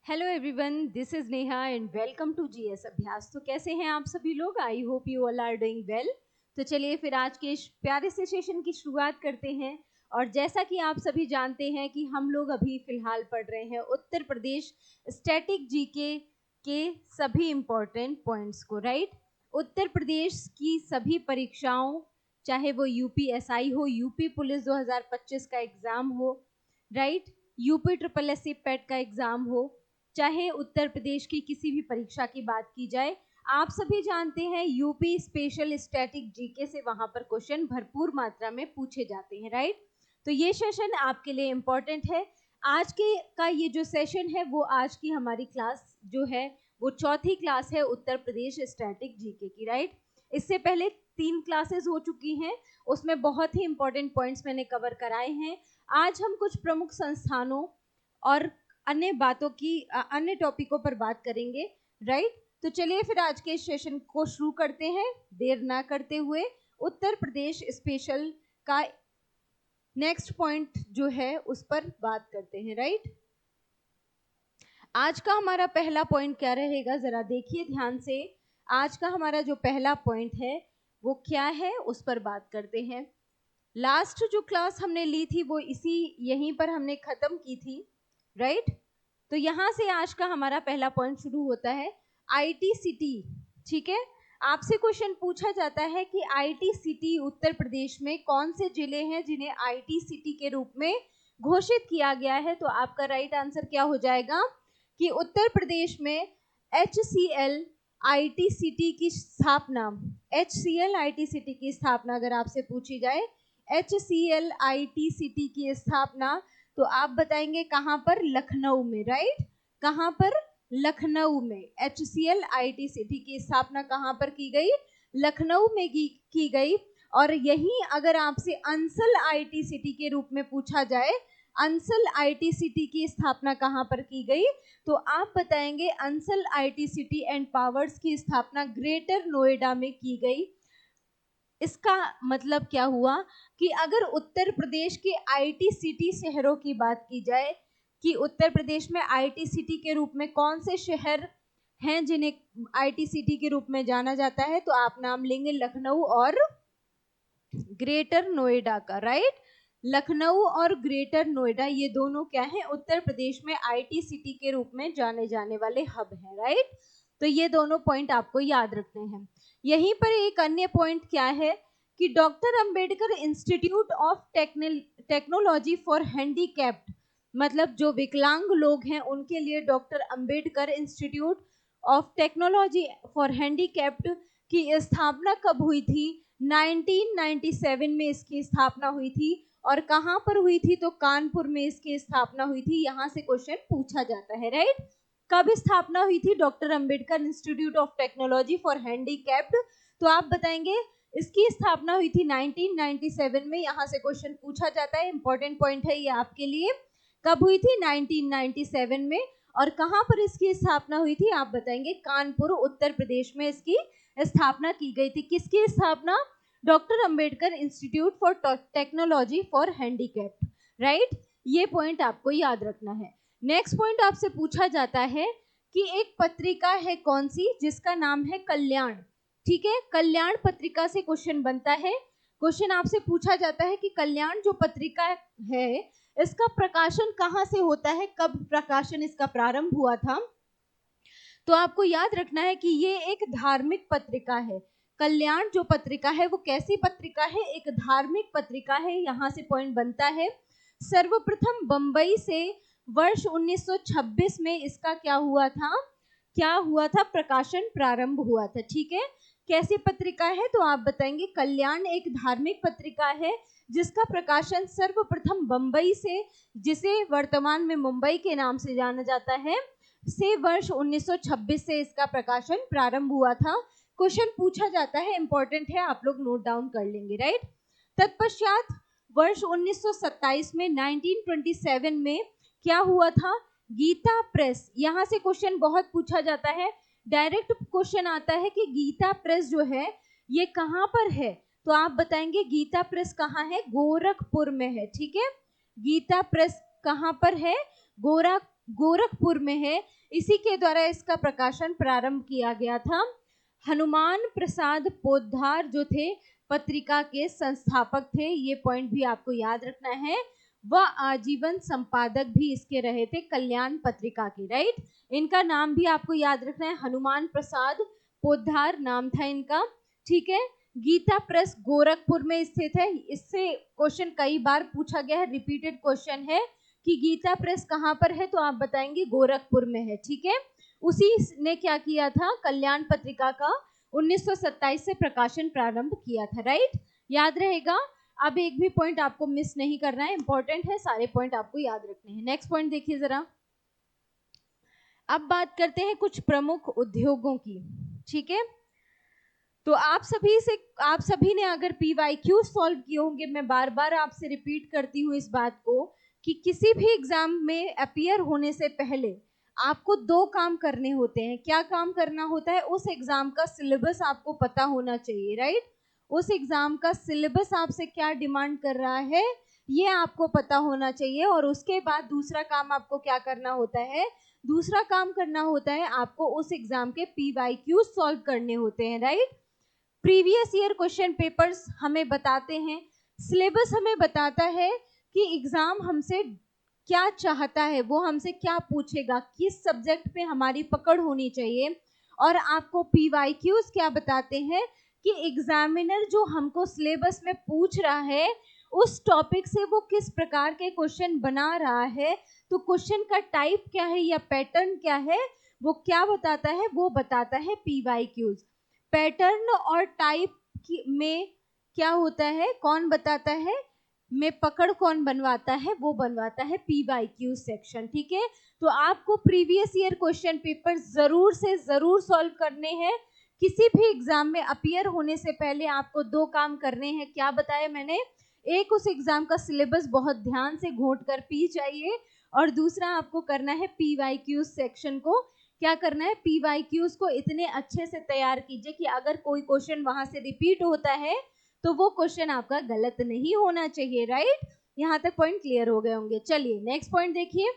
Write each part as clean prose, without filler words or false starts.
Hello everyone, this is Neha and welcome to GS Abhyas. तो कैसे हैं आप सभी लोग? I hope you all are doing well. तो चलिए फिर आज के इस प्यारे से सेशन की शुरुआत करते हैं। और जैसा कि आप सभी जानते हैं कि हम लोग अभी फिलहाल पढ़ रहे हैं उत्तर प्रदेश स्टैटिक जीके के सभी इम्पोर्टेंट पॉइंट्स को, राइट। उत्तर प्रदेश की सभी परीक्षाओं, चाहे वो यूपीएसआई हो, यूपी पुलिस 2025 का एग्जाम हो, राइट, यूपी ट्रिपल एससी पेट का एग्जाम हो, चाहे उत्तर प्रदेश की किसी भी परीक्षा की बात की जाए, आप सभी जानते हैं यूपी स्पेशल स्टैटिक जीके से वहां पर क्वेश्चन भरपूर मात्रा में पूछे जाते हैं, राइट। तो ये सेशन आपके लिए इम्पोर्टेंट है। आज के का ये जो सेशन है वो आज की हमारी क्लास जो है वो चौथी क्लास है उत्तर प्रदेश स्टैटिक जीके की, राइट। इससे पहले 3 क्लासेस हो चुकी हैं, उसमें बहुत ही इंपॉर्टेंट पॉइंट्स मैंने कवर कराए हैं। आज हम कुछ प्रमुख संस्थानों और अन्य बातों की अन्य टॉपिकों पर बात करेंगे, राइट। तो चलिए फिर आज के सेशन को शुरू करते हैं देर ना करते हुए। उत्तर प्रदेश स्पेशल का नेक्स्ट पॉइंट जो है उस पर बात करते हैं, राइट। आज का हमारा पहला पॉइंट क्या रहेगा, जरा देखिए ध्यान से। आज का हमारा जो पहला पॉइंट है वो क्या है, उस पर बात करते हैं। लास्ट जो क्लास हमने ली थी वो इसी यहीं पर हमने खत्म की थी, राइट। तो यहां से आज का हमारा पहला पॉइंट शुरू होता है आईटी सिटी, ठीक है। आपसे क्वेश्चन पूछा जाता है कि आईटी सिटी उत्तर प्रदेश में कौन से जिले हैं जिन्हें आईटी सिटी के रूप में घोषित किया गया है। तो आपका राइट आंसर क्या हो जाएगा कि उत्तर प्रदेश में HCL आईटी सिटी की स्थापना, HCL आईटी सिटी की स्थापना अगर आपसे पूछी जाए, HCL आईटी सिटी की स्थापना, तो आप बताएंगे कहां पर? लखनऊ में, राइट। कहां पर? लखनऊ में। HCL आईटी सिटी की स्थापना कहां पर की गई? लखनऊ में की गई। और यही अगर आपसे अंसल आईटी सिटी के रूप में पूछा जाए, अंसल आईटी सिटी की स्थापना कहां पर की गई, तो आप बताएंगे Ansal IT city and powers की स्थापना ग्रेटर नोएडा में की गई। इसका मतलब क्या हुआ कि अगर उत्तर प्रदेश के आईटी सिटी शहरों की बात की जाए कि उत्तर प्रदेश में आईटी सिटी के रूप में कौन से शहर हैं जिन्हें आईटी सिटी के रूप में जाना जाता है, तो आप नाम लेंगे लखनऊ और ग्रेटर नोएडा का, राइट। लखनऊ और ग्रेटर नोएडा ये दोनों क्या है? उत्तर प्रदेश में आईटी सिटी के रूप में जाने जाने वाले हब हैं, राइट। तो ये दोनों पॉइंट आपको याद रखने हैं। यहीं पर एक अन्य पॉइंट क्या है कि doctor Ambedkar institute of technology for handicapped, मतलब जो विकलांग लोग हैं उनके लिए doctor Ambedkar institute of technology for handicapped की स्थापना कब हुई थी? 1997 में इसकी स्थापना हुई थी। और कहां पर हुई थी? तो कानपुर में इसकी स्थापना हुई थी। यहां से क्वेश्चन पूछा जाता है, राइट। कब स्थापना हुई थी doctor Ambedkar institute of technology for handicapped? तो आप बताएंगे इसकी स्थापना हुई थी 1997 में। यहां से क्वेश्चन पूछा जाता है, इंपॉर्टेंट पॉइंट है ये आपके लिए। कब हुई थी? 1997 में। और कहां पर इसकी स्थापना हुई थी? आप बताएंगे कानपुर उत्तर प्रदेश में इसकी स्थापना की गई थी। किसकी स्थापना? Doctor Ambedkar institute for technology for handicapped, right. ये पॉइंट आपको याद रखना है। नेक्स्ट पॉइंट आपसे पूछा जाता है कि एक पत्रिका है कौन सी जिसका नाम है कल्याण, ठीक है। कल्याण पत्रिका से क्वेश्चन बनता है। क्वेश्चन आपसे पूछा जाता है कि कल्याण जो पत्रिका है इसका प्रकाशन कहाँ से होता है, कब प्रकाशन इसका प्रारंभ हुआ था। तो आपको याद रखना है कि ये एक धार्मिक पत्रिका है। कल्याण जो पत्रिका है वो कैसी पत्रिका है? एक धार्मिक पत्रिका है। यहाँ से पॉइंट बनता है। सर्वप्रथम बंबई से वर्ष 1926 में इसका क्या हुआ था? क्या हुआ था? प्रकाशन प्रारंभ हुआ था, ठीक है। कैसी पत्रिका है? तो आप बताएंगे कल्याण एक धार्मिक पत्रिका है जिसका प्रकाशन सर्वप्रथम बंबई से, जिसे वर्तमान में मुंबई के नाम से जाना जाता है, से वर्ष 1926 से इसका प्रकाशन प्रारंभ हुआ था। क्वेश्चन पूछा जाता है, इंपॉर्टेंट है, आप लोग नोट डाउन कर लेंगे, राइट। तत्पश्चात वर्ष 1927 में 1927 में क्या हुआ था? गीता प्रेस। यहां से क्वेश्चन बहुत पूछा जाता है, डायरेक्ट क्वेश्चन आता है कि गीता प्रेस जो है ये कहां पर है। तो आप बताएंगे गीता प्रेस कहां है? गोरखपुर में है, ठीक है। गीता प्रेस कहां पर है? गोरखपुर में है। इसी के द्वारा इसका प्रकाशन प्रारंभ किया गया था। हनुमान प्रसाद पोद्दार जो थे पत्रिका के संस्थापक थे, ये पॉइंट भी आपको याद रखना है। वह आजीवन संपादक भी इसके रहे थे, कल्याण पत्रिका के, राइट। इनका नाम भी आपको याद रखना है, हनुमान प्रसाद पोद्दार नाम था इनका, ठीक है। गीता प्रेस गोरखपुर में स्थित है। इससे क्वेश्चन कई बार पूछा गया है, रिपीटेड क्वेश्चन है कि गीता प्रेस कहाँ पर है, तो आप बताएंगे गोरखपुर में है, ठीक है। उसी ने क्या किया था, कल्याण पत्रिका का 1927 से प्रकाशन प्रारंभ किया था, राइट, याद रहेगा। अब एक भी पॉइंट आपको मिस नहीं करना है, इंपॉर्टेंट है, सारे पॉइंट आपको याद रखने हैं। नेक्स्ट पॉइंट देखिए जरा। अब बात करते हैं कुछ प्रमुख उद्योगों की, ठीक है। तो आप सभी ने अगर PYQ सॉल्व किए होंगे, मैं बार बार आपसे रिपीट करती हूँ इस बात को कि किसी भी एग्जाम में अपीयर होने से पहले आपको 2 काम करने होते हैं। क्या काम करना होता है, उस एग्जाम का सिलेबस आपको पता होना चाहिए, राइट। उस एग्जाम का सिलेबस आपसे क्या डिमांड कर रहा है ये आपको पता होना चाहिए। और उसके बाद दूसरा काम आपको क्या करना होता है, दूसरा काम करना होता है आपको उस एग्जाम के PYQ सॉल्व करने होते हैं, right. Previous year question papers हमें बताते हैं, सिलेबस हमें बताता है कि एग्जाम हमसे क्या चाहता है, वो हमसे क्या पूछेगा, किस सब्जेक्ट पे हमारी पकड़ होनी चाहिए। और आपको PYQs क्या बताते हैं कि एग्जामिनर जो हमको सिलेबस में पूछ रहा है उस टॉपिक से वो किस प्रकार के क्वेश्चन बना रहा है। तो क्वेश्चन का टाइप क्या है या पैटर्न क्या है, वो क्या बताता है, वो बताता है PYQs। पैटर्न और टाइप में क्या होता है, कौन बताता है, में पकड़ कौन बनवाता है, वो बनवाता है PYQ सेक्शन, ठीक है। तो आपको प्रीवियस ईयर क्वेश्चन पेपर जरूर से जरूर सॉल्व करने हैं। किसी भी एग्जाम में अपीयर होने से पहले आपको 2 काम करने हैं। क्या बताया मैंने, एक उस एग्जाम का सिलेबस बहुत ध्यान से घोट कर पी जाइए, और दूसरा आपको करना है PYQ सेक्शन को क्या करना है, PYQs को इतने अच्छे से तैयार कीजिए कि अगर कोई क्वेश्चन वहां से रिपीट होता है तो वो क्वेश्चन आपका गलत नहीं होना चाहिए, राइट। यहाँ तक पॉइंट क्लियर हो गए होंगे। चलिए नेक्स्ट पॉइंट देखिए।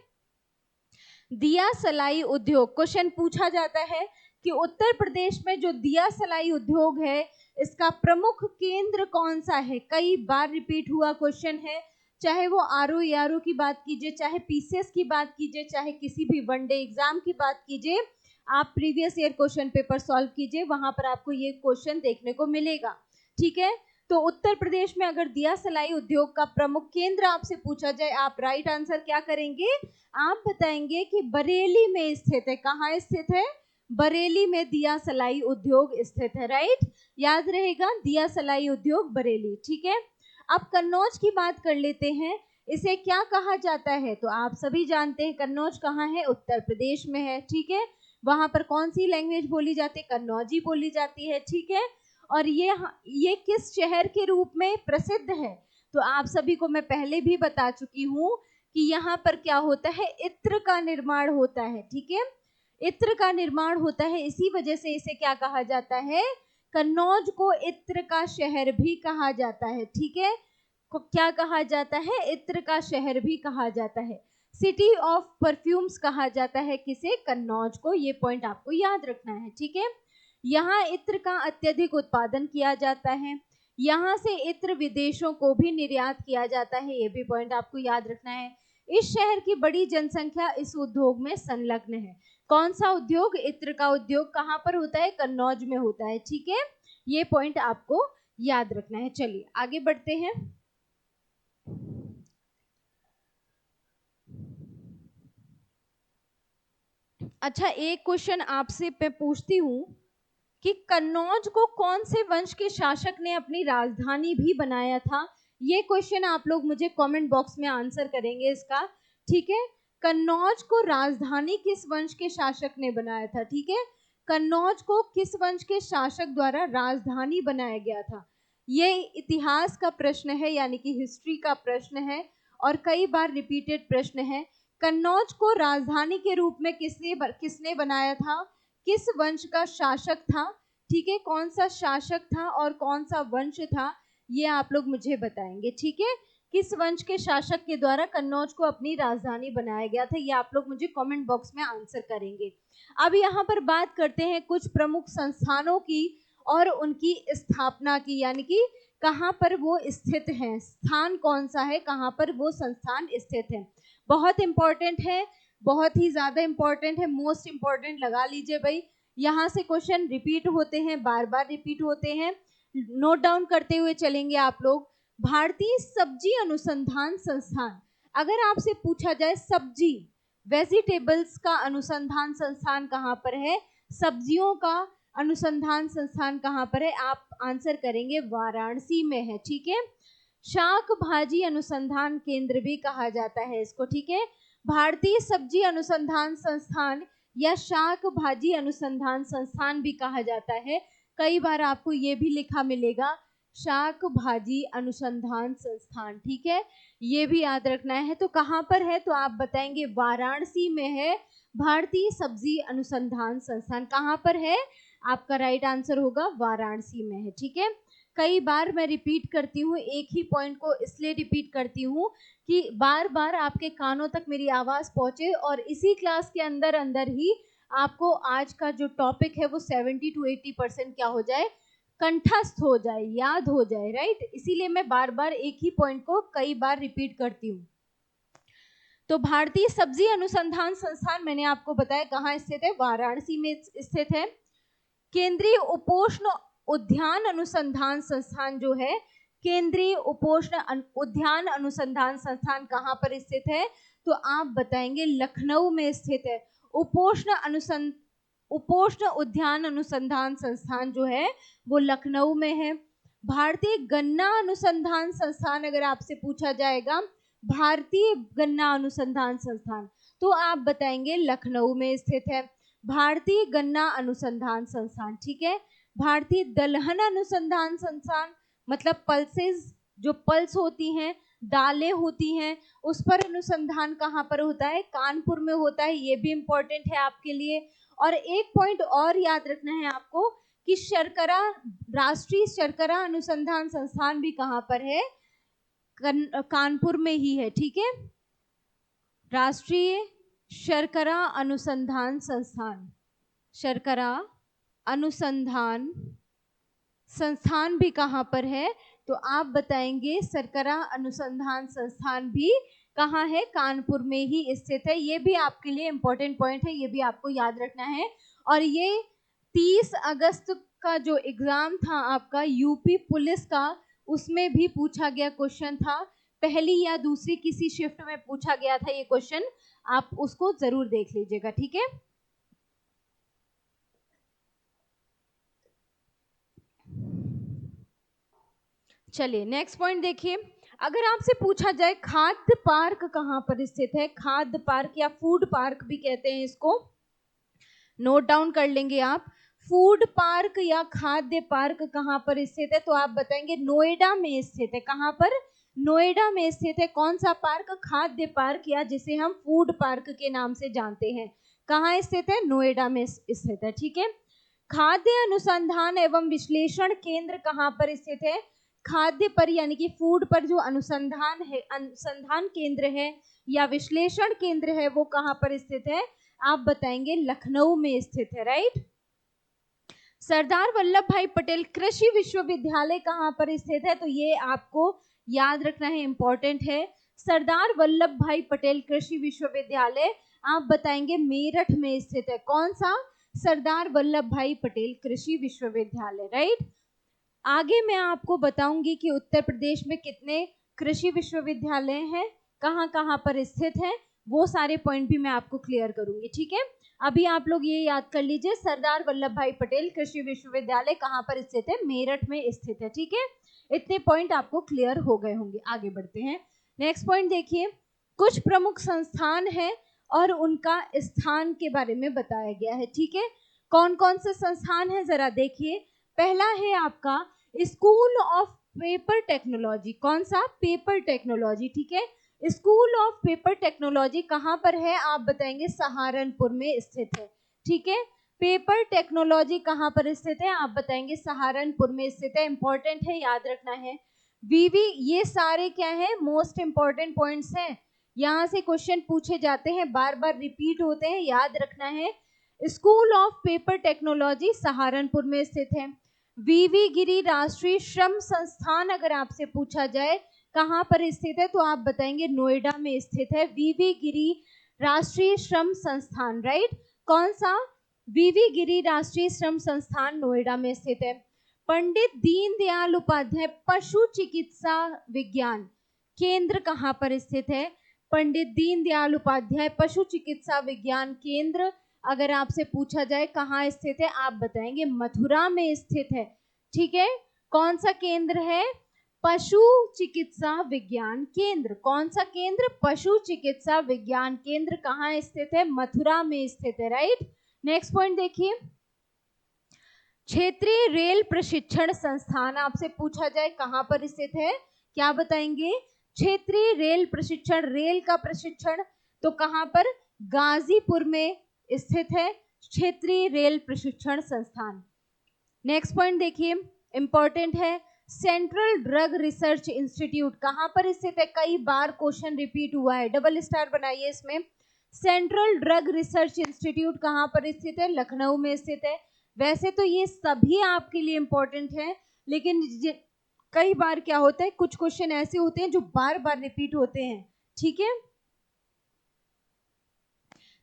दिया सलाई उद्योग, क्वेश्चन पूछा जाता है कि उत्तर प्रदेश में जो दिया सलाई उद्योग है इसका प्रमुख केंद्र कौन सा है। कई बार रिपीट हुआ क्वेश्चन है, चाहे वो RO की बात कीजिए, चाहे PCS की बात कीजिए, चाहे किसी भी वनडे एग्जाम की बात कीजिए। आप previous year question paper solve कीजिए, वहां पर आपको ये क्वेश्चन देखने को मिलेगा, ठीक है। तो उत्तर प्रदेश में अगर दिया सलाई उद्योग का प्रमुख केंद्र आपसे पूछा जाए, आप राइट आंसर क्या करेंगे, आप बताएंगे कि बरेली में स्थित है। कहाँ स्थित है, बरेली में दिया सलाई उद्योग स्थित है, राइट, याद रहेगा, दिया सलाई उद्योग बरेली, ठीक है। अब कन्नौज की बात कर लेते हैं, इसे क्या कहा जाता है, तो आप सभी जानते हैं कन्नौज कहाँ है, उत्तर प्रदेश में है, ठीक है। वहां पर कौन सी लैंग्वेज बोली जाती है, कन्नौजी बोली जाती है, ठीक है। और ये किस शहर के रूप में प्रसिद्ध है, तो आप सभी को मैं पहले भी बता चुकी हूँ कि यहाँ पर क्या होता है, इत्र का निर्माण होता है, ठीक है। इत्र का निर्माण होता है, इसी वजह से इसे क्या कहा जाता है, कन्नौज को इत्र का शहर भी कहा जाता है, ठीक है। क्या कहा जाता है, इत्र का शहर भी कहा जाता है। सिटी ऑफ परफ्यूम्स कहा जाता है किसे, कन्नौज को, ये पॉइंट आपको याद रखना है, ठीक है। यहाँ इत्र का अत्यधिक उत्पादन किया जाता है, यहाँ से इत्र विदेशों को भी निर्यात किया जाता है, ये भी पॉइंट आपको याद रखना है। इस शहर की बड़ी जनसंख्या इस उद्योग में संलग्न है। कौन सा उद्योग, इत्र का उद्योग कहाँ पर होता है, कन्नौज में होता है, ठीक है। ये पॉइंट आपको याद रखना है। चलिए आगे बढ़ते हैं। अच्छा, एक क्वेश्चन आपसे मैं पूछती हूँ कि कन्नौज को कौन से वंश के शासक ने अपनी राजधानी भी बनाया था। ये क्वेश्चन आप लोग मुझे कमेंट बॉक्स में आंसर करेंगे इसका, ठीक है। कन्नौज को राजधानी किस वंश के शासक ने बनाया था, ठीक है। कन्नौज को किस वंश के शासक द्वारा राजधानी बनाया गया था, ये इतिहास का प्रश्न है, यानी कि हिस्ट्री का प्रश्न है और कई बार रिपीटेड प्रश्न है। कन्नौज को राजधानी के रूप में किसने बनाया था, किस वंश का शासक था, ठीक है, कौन सा शासक था और कौन सा वंश था, ये आप लोग मुझे बताएंगे, ठीक है। किस वंश के शासक के द्वारा कन्नौज को अपनी राजधानी बनाया गया था? ये आप लोग मुझे कमेंट बॉक्स में आंसर करेंगे। अब यहाँ पर बात करते हैं कुछ प्रमुख संस्थानों की और उनकी स्थापना की, यानी कि कहाँ पर वो स्थित हैं, स्थान कौन सा है, कहाँ पर वो संस्थान स्थित है। बहुत इंपॉर्टेंट है, बहुत ही ज्यादा इंपॉर्टेंट है, मोस्ट इंपॉर्टेंट लगा लीजिए भाई। यहाँ से क्वेश्चन रिपीट होते हैं, बार बार रिपीट होते हैं, नोट डाउन करते हुए चलेंगे आप लोग। भारतीय सब्जी अनुसंधान संस्थान, अगर आपसे पूछा जाए सब्जी वेजिटेबल्स का अनुसंधान संस्थान कहाँ पर है, सब्जियों का अनुसंधान संस्थान कहाँ पर है, आप आंसर करेंगे वाराणसी में है। ठीक है, शाक भाजी अनुसंधान केंद्र भी कहा जाता है इसको। ठीक है, भारतीय सब्जी अनुसंधान संस्थान या शाक भाजी अनुसंधान संस्थान भी कहा जाता है। कई बार आपको ये भी लिखा मिलेगा शाक भाजी अनुसंधान संस्थान। ठीक है, ये भी याद रखना है। तो कहाँ पर है, तो आप बताएंगे वाराणसी में है भारतीय सब्जी अनुसंधान संस्थान। कहाँ पर है, आपका राइट आंसर होगा वाराणसी में है। ठीक है, कई बार मैं रिपीट करती हूँ, एक ही पॉइंट को इसलिए रिपीट करती हूँ कि बार बार आपके कानों तक मेरी आवाज पहुंचे और इसी क्लास के अंदर अंदर ही आपको आज का जो टॉपिक है वो 70 to 80% क्या हो जाए, कंठस्थ हो जाए, याद हो जाए। राइट, इसीलिए मैं बार बार एक ही पॉइंट को कई बार रिपीट करती हूँ। तो भारतीय सब्जी अनुसंधान संस्थान मैंने आपको बताया कहाँ स्थित है, वाराणसी में स्थित है। केंद्रीय उपोष्ण उद्यान अनुसंधान संस्थान जो है, केंद्रीय उपोष्ण उद्यान अनुसंधान संस्थान कहाँ पर स्थित है, तो आप बताएंगे लखनऊ में स्थित है। उपोष्ण उद्यान अनुसंधान संस्थान जो है वो लखनऊ में है। भारतीय गन्ना अनुसंधान संस्थान, अगर आपसे पूछा जाएगा भारतीय गन्ना अनुसंधान संस्थान, तो आप बताएंगे लखनऊ में स्थित है भारतीय गन्ना अनुसंधान संस्थान। ठीक है, भारतीय दलहन अनुसंधान संस्थान, मतलब पल्सेस, जो पल्स होती हैं, दालें होती हैं, उस पर अनुसंधान कहाँ पर होता है, कानपुर में होता है। ये भी इंपॉर्टेंट है आपके लिए। और एक पॉइंट और याद रखना है आपको कि शर्करा, राष्ट्रीय शर्करा अनुसंधान संस्थान भी कहाँ पर है, कानपुर में ही है। ठीक है, राष्ट्रीय शर्करा अनुसंधान संस्थान, शर्करा अनुसंधान संस्थान भी कहाँ पर है, तो आप बताएंगे शर्करा अनुसंधान संस्थान भी कहाँ है, कानपुर में ही स्थित है। ये भी आपके लिए इंपॉर्टेंट पॉइंट है, ये भी आपको याद रखना है। और ये 30 अगस्त का जो एग्जाम था आपका यूपी पुलिस का, उसमें भी पूछा गया क्वेश्चन था, पहली या दूसरी किसी शिफ्ट में पूछा गया था ये क्वेश्चन, आप उसको जरूर देख लीजिएगा। ठीक है, चलिए नेक्स्ट पॉइंट देखिए। अगर आपसे पूछा जाए खाद्य पार्क कहाँ पर स्थित है, खाद्य पार्क या फूड पार्क भी कहते हैं इसको, नोट डाउन कर लेंगे आप। फूड पार्क या खाद्य पार्क कहाँ पर स्थित है, तो आप बताएंगे नोएडा में स्थित है। कहाँ पर, नोएडा में स्थित है। कौन सा पार्क, खाद्य पार्क, या जिसे हम फूड पार्क के नाम से जानते हैं, कहाँ स्थित है, नोएडा में स्थित है। ठीक है, खाद्य अनुसंधान एवं विश्लेषण केंद्र कहाँ पर स्थित है, खाद्य पर यानी कि फूड पर जो अनुसंधान है, अनुसंधान केंद्र है या विश्लेषण केंद्र है, वो कहाँ पर स्थित है, आप बताएंगे लखनऊ में स्थित है। राइट, सरदार वल्लभ भाई पटेल कृषि विश्वविद्यालय कहाँ पर स्थित है, तो ये आपको याद रखना है, इंपॉर्टेंट है। सरदार वल्लभ भाई पटेल कृषि विश्वविद्यालय आप बताएंगे मेरठ में स्थित है। कौन सा, सरदार वल्लभ भाई पटेल कृषि विश्वविद्यालय। राइट, आगे मैं आपको बताऊंगी कि उत्तर प्रदेश में कितने कृषि विश्वविद्यालय हैं, कहाँ कहाँ पर स्थित हैं, वो सारे पॉइंट भी मैं आपको क्लियर करूंगी। ठीक है, अभी आप लोग ये याद कर लीजिए, सरदार वल्लभ भाई पटेल कृषि विश्वविद्यालय कहाँ पर स्थित है, मेरठ में स्थित है। ठीक है, इतने पॉइंट आपको क्लियर हो गए होंगे। आगे बढ़ते हैं, नेक्स्ट पॉइंट देखिए। कुछ प्रमुख संस्थान है और उनका स्थान के बारे में बताया गया है। ठीक है, कौन कौन से संस्थान है जरा देखिए। पहला है आपका स्कूल ऑफ पेपर टेक्नोलॉजी। कौन सा, पेपर टेक्नोलॉजी। ठीक है, स्कूल ऑफ पेपर टेक्नोलॉजी कहाँ पर है, आप बताएंगे सहारनपुर में स्थित है। ठीक है, पेपर टेक्नोलॉजी कहाँ पर स्थित है, आप बताएंगे सहारनपुर में स्थित है। इंपॉर्टेंट है, याद रखना है। वीवी, ये सारे क्या है, मोस्ट इंपॉर्टेंट पॉइंट्स हैं, यहाँ से क्वेश्चन पूछे जाते हैं, बार बार रिपीट होते हैं, याद रखना है। School of paper technology Saharanpur में स्थित है। वीवी गिरी राष्ट्रीय श्रम संस्थान अगर आपसे पूछा जाए कहाँ पर स्थित है, तो आप बताएंगे नोएडा में स्थित है वीवी गिरी राष्ट्रीय श्रम संस्थान, राइट। कौन सा? वीवी गिरी राष्ट्रीय श्रम संस्थान नोएडा में स्थित है। पंडित दीनदयाल उपाध्याय पशु चिकित्सा विज्ञान केंद्र कहाँ पर स्थित है? पंडित दीनदयाल उपाध्याय पशु चिकित्सा विज्ञान केंद्र अगर आपसे पूछा जाए कहाँ स्थित है, आप बताएंगे मथुरा में स्थित है, ठीक है। कौन सा केंद्र है? पशु चिकित्सा विज्ञान केंद्र। कौन सा केंद्र? पशु चिकित्सा विज्ञान केंद्र कहाँ स्थित है? मथुरा में स्थित है, राइट। नेक्स्ट पॉइंट देखिए, क्षेत्रीय रेल प्रशिक्षण संस्थान आपसे पूछा जाए कहां पर स्थित है, क्या बताएंगे? क्षेत्रीय रेल प्रशिक्षण, रेल का प्रशिक्षण तो कहां पर? गाजीपुर में स्थित है क्षेत्रीय रेल प्रशिक्षण संस्थान। नेक्स्ट पॉइंट देखिए, इंपॉर्टेंट है, सेंट्रल ड्रग रिसर्च इंस्टीट्यूट कहां पर स्थित है? कई बार क्वेश्चन रिपीट हुआ है, डबल स्टार बनाइए इसमें। सेंट्रल ड्रग रिसर्च इंस्टीट्यूट कहां पर स्थित है? लखनऊ में स्थित है। वैसे तो ये सभी आपके लिए इंपॉर्टेंट है, लेकिन कई बार क्या होता है, कुछ क्वेश्चन ऐसे होते हैं जो बार बार रिपीट होते हैं, ठीक है।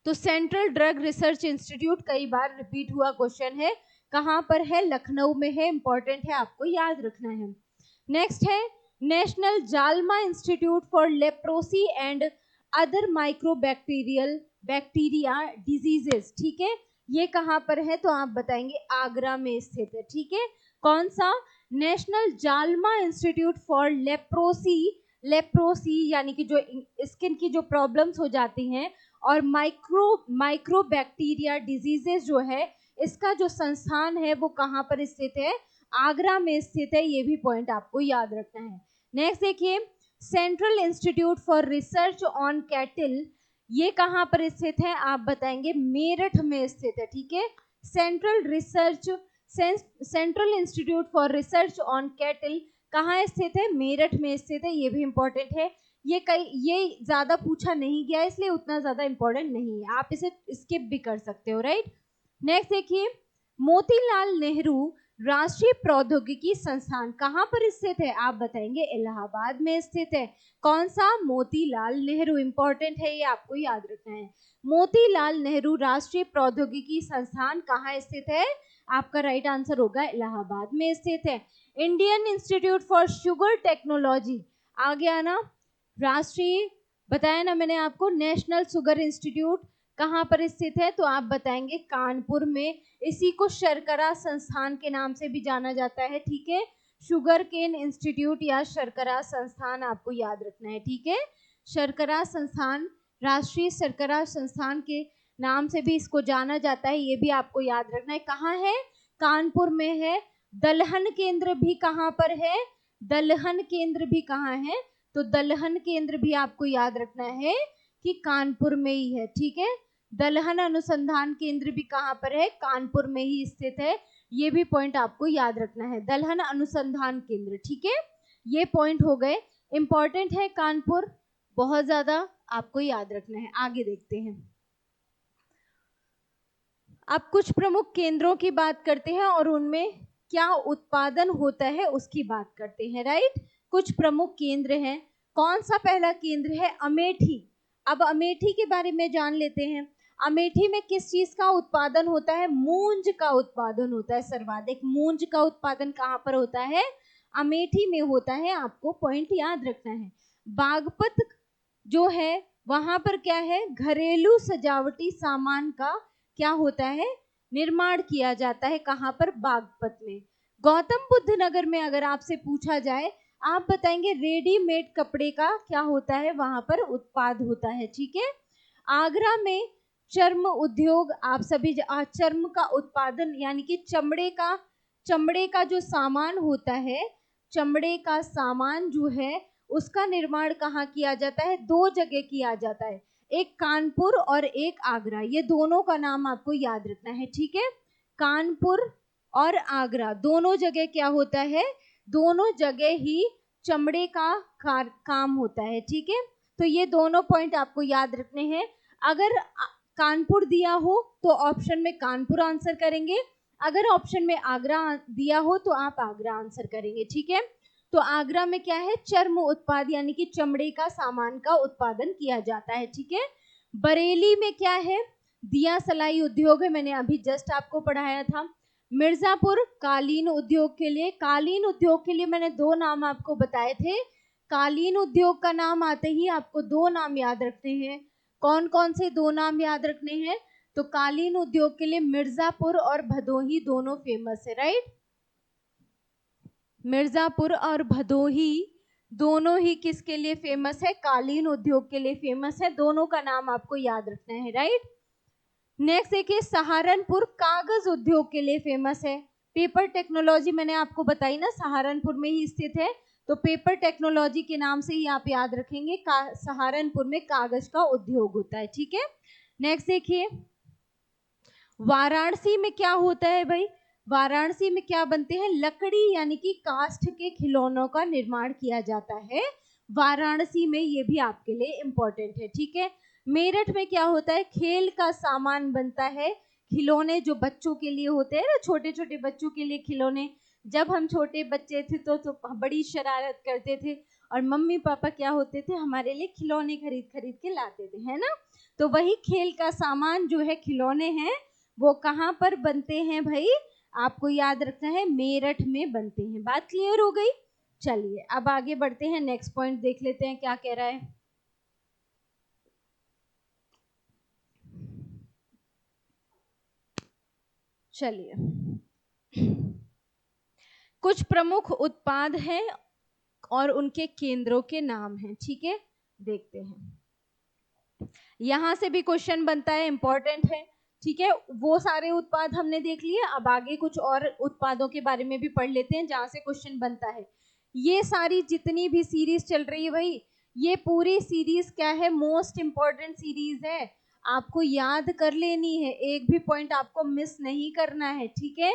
तो सेंट्रल ड्रग रिसर्च इंस्टीट्यूट कई बार रिपीट हुआ क्वेश्चन है, कहां पर है? लखनऊ में है, इंपॉर्टेंट है, आपको याद रखना है। नेक्स्ट है national JALMA institute for leprosy and other mycobacterial bacteria diseases, ठीक है। ये कहां पर है? तो आप बताएंगे आगरा में स्थित है, ठीक है। कौन सा? National JALMA institute for leprosy, leprosy यानी कि जो स्किन की जो प्रॉब्लम्स हो जाती हैं और माइक्रोबैक्टीरिया डिजीजेस जो है, इसका जो संस्थान है वो कहां पर स्थित है? आगरा में स्थित है, ये भी पॉइंट आपको याद रखना है। नेक्स्ट देखिए, central institute for research on cattle, ये कहां पर स्थित है? आप बताएंगे मेरठ में स्थित है, ठीक है। Central institute for research on cattle कहाँ स्थित है? मेरठ में स्थित है, ये भी इंपॉर्टेंट है। ये ज्यादा पूछा नहीं गया इसलिए उतना ज्यादा इंपॉर्टेंट नहीं है, आप इसे स्किप भी कर सकते हो, राइट। नेक्स्ट देखिए, मोतीलाल नेहरू राष्ट्रीय प्रौद्योगिकी संस्थान कहाँ पर स्थित है? आप बताएंगे इलाहाबाद में स्थित है। कौन सा? मोतीलाल नेहरू, इंपॉर्टेंट है, ये आपको याद रखना है। मोतीलाल नेहरू राष्ट्रीय प्रौद्योगिकी संस्थान कहाँ स्थित है? आपका राइट आंसर होगा इलाहाबाद में स्थित है। Indian institute for sugar technology आ गया ना, राष्ट्रीय बताया ना मैंने आपको, नेशनल शुगर इंस्टीट्यूट कहाँ पर स्थित है? तो आप बताएंगे कानपुर में, इसी को शर्करा संस्थान के नाम से भी जाना जाता है, ठीक है। शुगर केन इंस्टीट्यूट या शर्करा संस्थान आपको याद रखना है, ठीक है। शर्करा संस्थान, राष्ट्रीय शर्करा संस्थान के नाम से भी इसको जाना जाता है, ये भी आपको याद रखना है। कहाँ है? कानपुर में है। दलहन केंद्र भी कहाँ पर है? दलहन केंद्र भी कहाँ है? तो दलहन केंद्र भी आपको याद रखना है कि कानपुर में ही है, ठीक है। दलहन अनुसंधान केंद्र भी कहाँ पर है? कानपुर में ही स्थित है, ये भी पॉइंट आपको याद रखना है, दलहन अनुसंधान केंद्र, ठीक है। ये पॉइंट हो गए, इंपॉर्टेंट है कानपुर, बहुत ज्यादा आपको याद रखना है। आगे देखते हैं, अब कुछ प्रमुख केंद्रों की बात करते हैं और उनमें क्या उत्पादन होता है उसकी बात करते हैं, राइट। कुछ प्रमुख केंद्र हैं। कौन सा पहला केंद्र है? अमेठी। अब अमेठी के बारे में जान लेते हैं। अमेठी में किस चीज का उत्पादन होता है? मूंज का उत्पादन होता है सर्वाधिक। मूंज का उत्पादन कहाँ पर होता है? अमेठी में होता है, आपको पॉइंट याद रखना है। बागपत जो है वहां पर क्या है? घरेलू सजावटी सामान का क्या होता है? निर्माण किया जाता है, कहां पर? बागपत में। गौतम बुद्ध नगर में अगर आपसे पूछा जाए, आप बताएंगे रेडीमेड कपड़े का क्या होता है? वहां पर उत्पाद होता है, ठीक है। आगरा में चर्म उद्योग, आप सभी चर्म का उत्पादन यानी कि चमड़े का जो सामान होता है, चमड़े का सामान जो है उसका निर्माण कहाँ किया जाता है? दो जगह किया जाता है, एक कानपुर और एक आगरा, ये दोनों का नाम आपको याद रखना है, ठीक है। कानपुर और आगरा दोनों जगह क्या होता है? दोनों जगह ही चमड़े का काम होता है, ठीक है। तो ये दोनों पॉइंट आपको याद रखने हैं। अगर कानपुर दिया हो तो ऑप्शन में कानपुर आंसर करेंगे, अगर ऑप्शन में आगरा दिया हो तो आप आगरा आंसर करेंगे, ठीक है। तो आगरा में क्या है, चर्म उत्पाद यानी कि चमड़े का सामान का उत्पादन किया जाता है, ठीक है। बरेली में क्या है, दिया सलाई उद्योग है, मैंने अभी जस्ट आपको पढ़ाया था। मिर्जापुर कालीन उद्योग के लिए, कालीन उद्योग के लिए मैंने दो नाम आपको बताए थे। कालीन उद्योग का नाम आते ही आपको दो नाम याद रखने हैं। कौन कौन से दो नाम याद रखने हैं, तो कालीन उद्योग के लिए मिर्जापुर और भदोही दोनों फेमस है, राइट। मिर्जापुर और भदोही दोनों ही किसके लिए फेमस है, कालीन उद्योग के लिए फेमस है। दोनों का नाम आपको याद रखना है, राइट। नेक्स्ट देखिए, सहारनपुर कागज उद्योग के लिए फेमस है। पेपर टेक्नोलॉजी मैंने आपको बताई ना, सहारनपुर में ही स्थित है, तो पेपर टेक्नोलॉजी के नाम से ही आप याद रखेंगे, सहारनपुर में कागज का उद्योग होता है, ठीक है। नेक्स्ट देखिए, वाराणसी में क्या होता है भाई, वाराणसी में क्या बनते हैं, लकड़ी यानी कि काष्ठ के खिलौनों का निर्माण किया जाता है वाराणसी में, ये भी आपके लिए इंपॉर्टेंट है, ठीक है। मेरठ में क्या होता है, खेल का सामान बनता है, खिलौने जो बच्चों के लिए होते हैं ना, छोटे छोटे बच्चों के लिए खिलौने। जब हम छोटे बच्चे थे तो बड़ी शरारत करते थे, और मम्मी पापा क्या होते थे, हमारे लिए खिलौने खरीद खरीद के लाते थे, है ना। तो वही खेल का सामान जो है, खिलौने हैं, वो कहाँ पर बनते हैं भाई, आपको याद रखना है, मेरठ में बनते हैं। बात क्लियर हो गई। चलिए अब आगे बढ़ते हैं, नेक्स्ट पॉइंट देख लेते हैं क्या कह रहा है। चलिए, कुछ प्रमुख उत्पाद हैं और उनके केंद्रों के नाम हैं, ठीक है, देखते हैं। यहां से भी क्वेश्चन बनता है, इंपॉर्टेंट है, ठीक है। वो सारे उत्पाद हमने देख लिए, अब आगे कुछ और उत्पादों के बारे में भी पढ़ लेते हैं जहां से क्वेश्चन बनता है। ये सारी जितनी भी सीरीज चल रही है भाई, ये पूरी सीरीज क्या है, मोस्ट इंपॉर्टेंट सीरीज है, आपको याद कर लेनी है, एक भी पॉइंट आपको मिस नहीं करना है, ठीक है।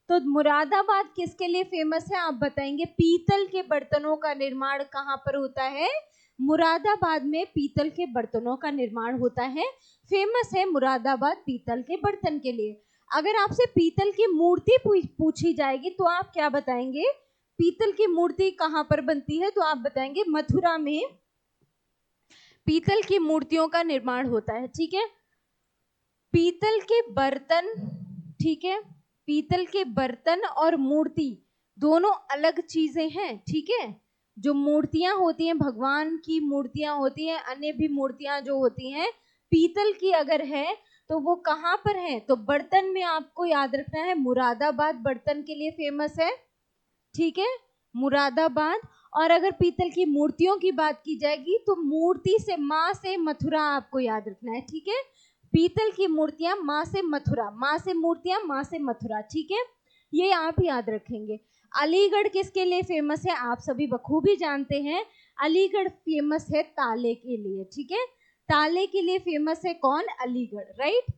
तो मुरादाबाद किसके लिए फेमस है, आप बताएंगे। पीतल के बर्तनों का निर्माण कहाँ पर होता है, मुरादाबाद में पीतल के बर्तनों का निर्माण होता है, फेमस है मुरादाबाद पीतल के बर्तन के लिए। अगर आपसे पीतल की मूर्ति पूछी जाएगी तो आप क्या बताएंगे, पीतल की मूर्ति कहाँ पर बनती है, तो आप बताएंगे मथुरा में पीतल की मूर्तियों का निर्माण होता है, ठीक है। पीतल के बर्तन, ठीक है, पीतल के बर्तन और मूर्ति दोनों अलग चीजें हैं, ठीक है। जो मूर्तियां होती हैं, भगवान की मूर्तियां होती हैं, अन्य भी मूर्तियां जो होती हैं, पीतल की अगर है तो वो कहाँ पर है, तो बर्तन में आपको याद रखना है, मुरादाबाद बर्तन के लिए फेमस है, ठीक है, मुरादाबाद। और अगर पीतल की मूर्तियों की बात की जाएगी तो मूर्ति से माँ से मथुरा आपको याद रखना है, ठीक है। पीतल की मूर्तियां माँ से मथुरा, माँ से मूर्तियां माँ से मथुरा, ठीक है, ये आप याद रखेंगे। अलीगढ़ किसके लिए फेमस है, आप सभी बखूबी जानते हैं, अलीगढ़ फेमस है ताले के लिए, ठीक है, ताले के लिए फेमस है कौन, अलीगढ़, राइट।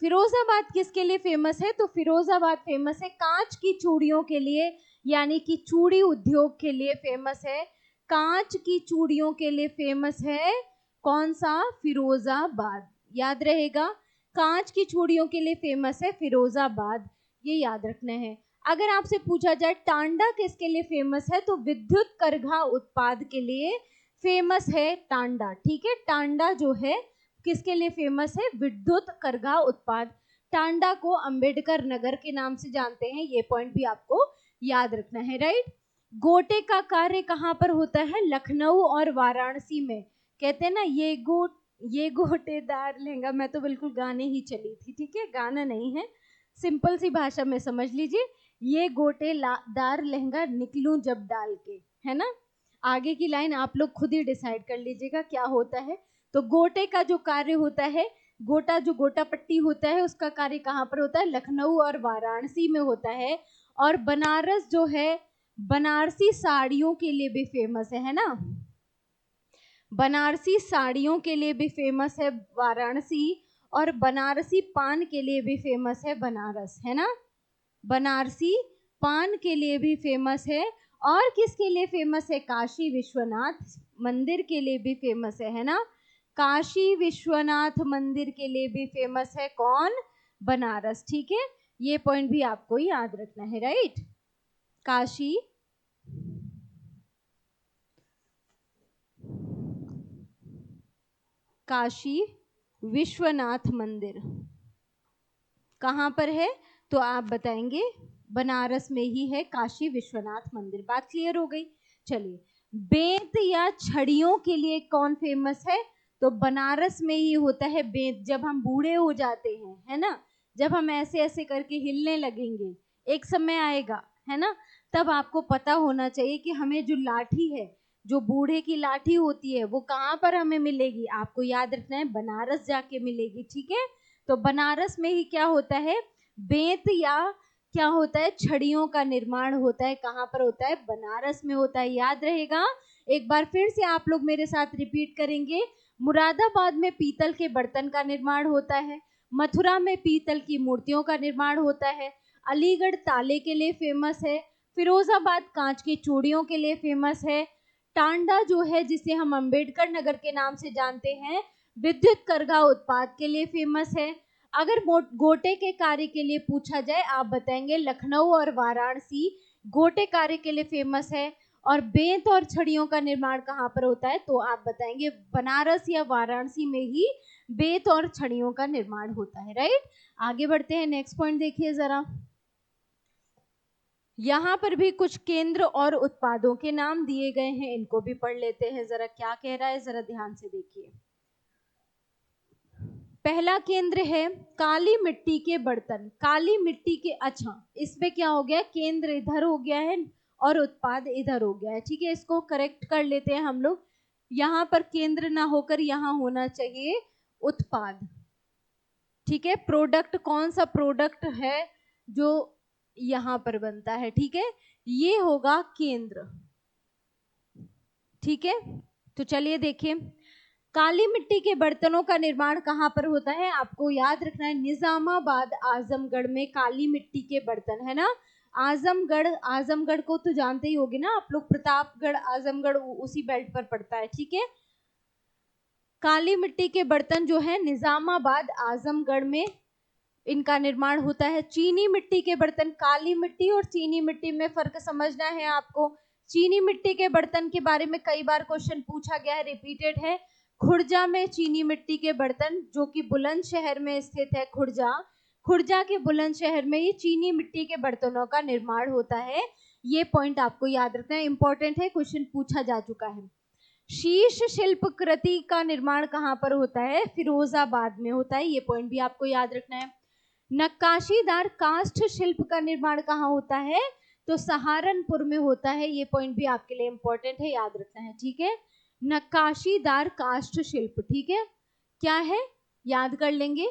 फिरोजाबाद किसके लिए फेमस है, तो फिरोजाबाद फेमस है कांच की चूड़ियों के लिए, यानी कि चूड़ी उद्योग के लिए फेमस है, कांच की चूड़ियों के लिए फेमस है कौन सा, फिरोजाबाद, याद रहेगा, कांच की चूड़ियों के लिए फेमस है फिरोजाबाद, ये याद रखना है। अगर आपसे पूछा जाए टांडा किसके लिए फेमस है, तो विद्युत करघा उत्पाद के लिए फेमस है टांडा, ठीक है। टांडा जो है किसके लिए फेमस है, विद्युत करघा उत्पाद। टांडा को अंबेडकर नगर के नाम से जानते हैं, ये पॉइंट भी आपको याद रखना है, राइट। गोटे का कार्य कहाँ पर होता है, लखनऊ और वाराणसी में। कहते हैं ना, ये गोटेदार लहंगा, मैं तो बिल्कुल गाने ही चली थी, ठीक है, गाना नहीं है, सिंपल सी भाषा में समझ लीजिए, ये गोटेदार लहंगा निकलूं जब डाल के, है ना। आगे की लाइन आप लोग खुद ही डिसाइड कर लीजिएगा क्या होता है। तो गोटे का जो कार्य होता है, गोटा जो गोटा पट्टी होता है, उसका कार्य कहाँ पर होता है, लखनऊ और वाराणसी में होता है। और बनारस जो है, बनारसी साड़ियों के लिए भी फेमस है ना, बनारसी साड़ियों के लिए भी फेमस है वाराणसी, और बनारसी पान के लिए भी फेमस है बनारस, है ना, बनारसी पान के लिए भी फेमस है। और किसके लिए फेमस है? काशी विश्वनाथ मंदिर के लिए भी फेमस है ना? काशी विश्वनाथ मंदिर के लिए भी फेमस है कौन? बनारस। ठीक है, ये पॉइंट भी आपको याद रखना है, राइट? काशी विश्वनाथ मंदिर कहाँ पर है? तो आप बताएंगे बनारस में ही है काशी विश्वनाथ मंदिर। बात क्लियर हो गई? चलिए, बेंत या छड़ियों के लिए कौन फेमस है? तो बनारस में ही होता है बेंत। जब हम बूढ़े हो जाते हैं, है ना, जब हम ऐसे ऐसे करके हिलने लगेंगे, एक समय आएगा, है ना, तब आपको पता होना चाहिए कि हमें जो लाठी है, जो बूढ़े की लाठी होती है, वो कहाँ पर हमें मिलेगी? आपको याद रखना है, बनारस जाके मिलेगी। ठीक है, तो बनारस में ही क्या होता है? बेंत या क्या होता है? छड़ियों का निर्माण होता है। कहाँ पर होता है? बनारस में होता है। याद रहेगा? एक बार फिर से आप लोग मेरे साथ रिपीट करेंगे। मुरादाबाद में पीतल के बर्तन का निर्माण होता है, मथुरा में पीतल की मूर्तियों का निर्माण होता है, अलीगढ़ ताले के लिए फेमस है, फिरोजाबाद कांच की चूड़ियों के लिए फेमस है, टांडा जो है जिसे हम अंबेडकर नगर के नाम से जानते हैं, विद्युत करघा उत्पाद के लिए फेमस है। अगर गोटे के कार्य के लिए पूछा जाए, आप बताएंगे लखनऊ और वाराणसी गोटे कार्य के लिए फेमस है। और बेंत और छड़ियों का निर्माण कहाँ पर होता है? तो आप बताएंगे बनारस या वाराणसी में ही बेंत और छड़ियों का निर्माण होता है, राइट? आगे बढ़ते हैं, नेक्स्ट पॉइंट देखिए जरा। यहाँ पर भी कुछ केंद्र और उत्पादों के नाम दिए गए हैं, इनको भी पढ़ लेते हैं जरा। क्या कह रहा है, जरा ध्यान से देखिए। पहला केंद्र है काली मिट्टी के बर्तन। काली मिट्टी के, अच्छा इसमें क्या हो गया? केंद्र इधर हो गया है और उत्पाद इधर हो गया है। ठीक है, इसको करेक्ट कर लेते हैं हम लोग। यहाँ पर केंद्र ना होकर यहाँ होना चाहिए उत्पाद। ठीक है, प्रोडक्ट कौन सा प्रोडक्ट है जो यहाँ पर बनता है? ठीक है, ये होगा केंद्र। ठीक है, तो चलिए देखिए, काली मिट्टी के बर्तनों का निर्माण कहाँ पर होता है? आपको याद रखना है, निजामाबाद आजमगढ़ में काली मिट्टी के बर्तन, है ना। आजमगढ़, आजमगढ़ को तो जानते ही होगे ना आप लोग, प्रतापगढ़ आजमगढ़ उसी बेल्ट पर पड़ता है। ठीक है, काली मिट्टी के बर्तन जो है निजामाबाद आजमगढ़ में इनका निर्माण होता है। चीनी मिट्टी के बर्तन, काली मिट्टी और चीनी मिट्टी में फर्क समझना है आपको। चीनी मिट्टी के बर्तन के बारे में कई बार क्वेश्चन पूछा गया है, रिपीटेड है। खुर्जा में चीनी मिट्टी के बर्तन, जो कि बुलंदशहर में स्थित है खुर्जा, खुर्जा के बुलंदशहर में ये चीनी मिट्टी के बर्तनों का निर्माण होता है। ये पॉइंट आपको याद रखना है, इंपॉर्टेंट है, क्वेश्चन पूछा जा चुका है। शीश शिल्प कृति का निर्माण कहाँ पर होता है? फिरोजाबाद में होता है। ये पॉइंट भी आपको याद रखना है। नक्काशीदार काष्ठ शिल्प का निर्माण कहाँ होता है? तो सहारनपुर में होता है। ये पॉइंट भी आपके लिए इंपॉर्टेंट है, याद रखना है। ठीक है, नक्काशीदार काष्ठ शिल्प, ठीक है, क्या है याद कर लेंगे।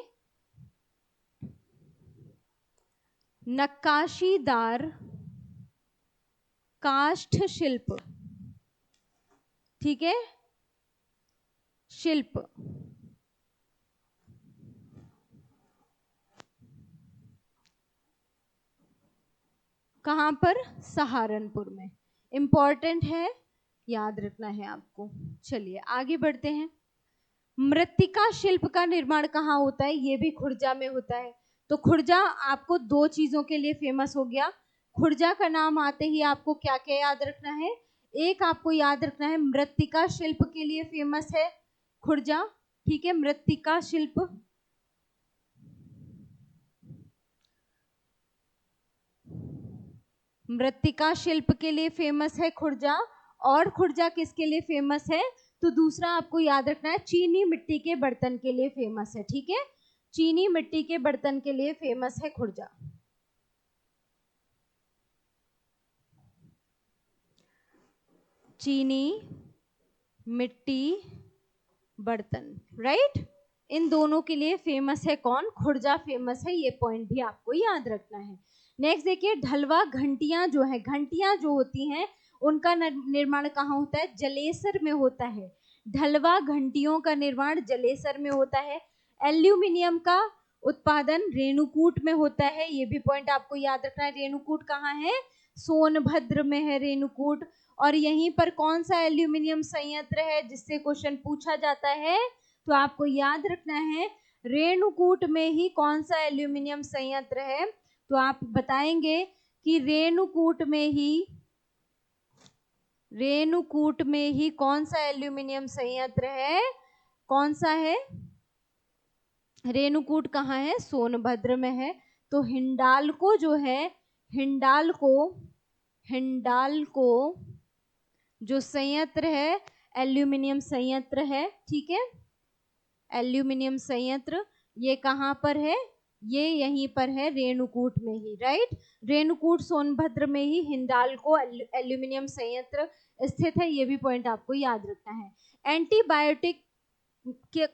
नक्काशीदार काष्ठ शिल्प, ठीक है, शिल्प कहां पर? सहारनपुर में। इंपॉर्टेंट है, याद रखना है आपको। चलिए आगे बढ़ते हैं। मृत्तिका शिल्प का निर्माण कहाँ होता है? ये भी खुर्जा में होता है। तो खुर्जा आपको दो चीजों के लिए फेमस हो गया। खुर्जा का नाम आते ही आपको क्या क्या याद रखना है? एक आपको याद रखना है मृत्तिका शिल्प के लिए फेमस है खुर्जा। ठीक है, मृत्तिका शिल्प, मृत्तिका शिल्प के लिए फेमस है खुर्जा। और खुर्जा किसके लिए फेमस है? तो दूसरा आपको याद रखना है चीनी मिट्टी के बर्तन के लिए फेमस है। ठीक है, चीनी मिट्टी के बर्तन के लिए फेमस है खुर्जा। चीनी मिट्टी बर्तन, राइट, इन दोनों के लिए फेमस है कौन? खुर्जा फेमस है। ये पॉइंट भी आपको याद रखना है। नेक्स्ट देखिए, ढलवा घंटियां जो है, घंटियां जो होती हैं उनका निर्माण कहाँ होता है? जलेसर में होता है। ढलवा घंटियों का निर्माण जलेसर में होता है। एल्यूमिनियम का उत्पादन रेणुकूट में होता है। ये भी पॉइंट आपको याद रखना है। रेणुकूट कहाँ है? सोनभद्र में है रेणुकूट। और यहीं पर कौन सा एल्यूमिनियम संयंत्र है जिससे क्वेश्चन पूछा जाता है, तो आपको याद रखना है रेणुकूट में ही कौन सा एल्यूमिनियम संयंत्र है। तो आप बताएंगे कि रेणुकूट में ही कौन सा एल्यूमिनियम संयंत्र है, कौन सा है, रेणुकूट कहाँ है, सोनभद्र में है। तो हिंडाल्को जो है, हिंडाल्को जो संयंत्र है एल्यूमिनियम संयंत्र है, ठीक है, एल्यूमिनियम संयंत्र ये कहाँ पर है, ये यहीं पर है रेणुकूट में ही, राइट। रेणुकूट सोनभद्र में ही हिंडाल्को एल्यूमिनियम संयंत्र स्थित है, ये भी पॉइंट आपको याद रखना है। एंटीबायोटिक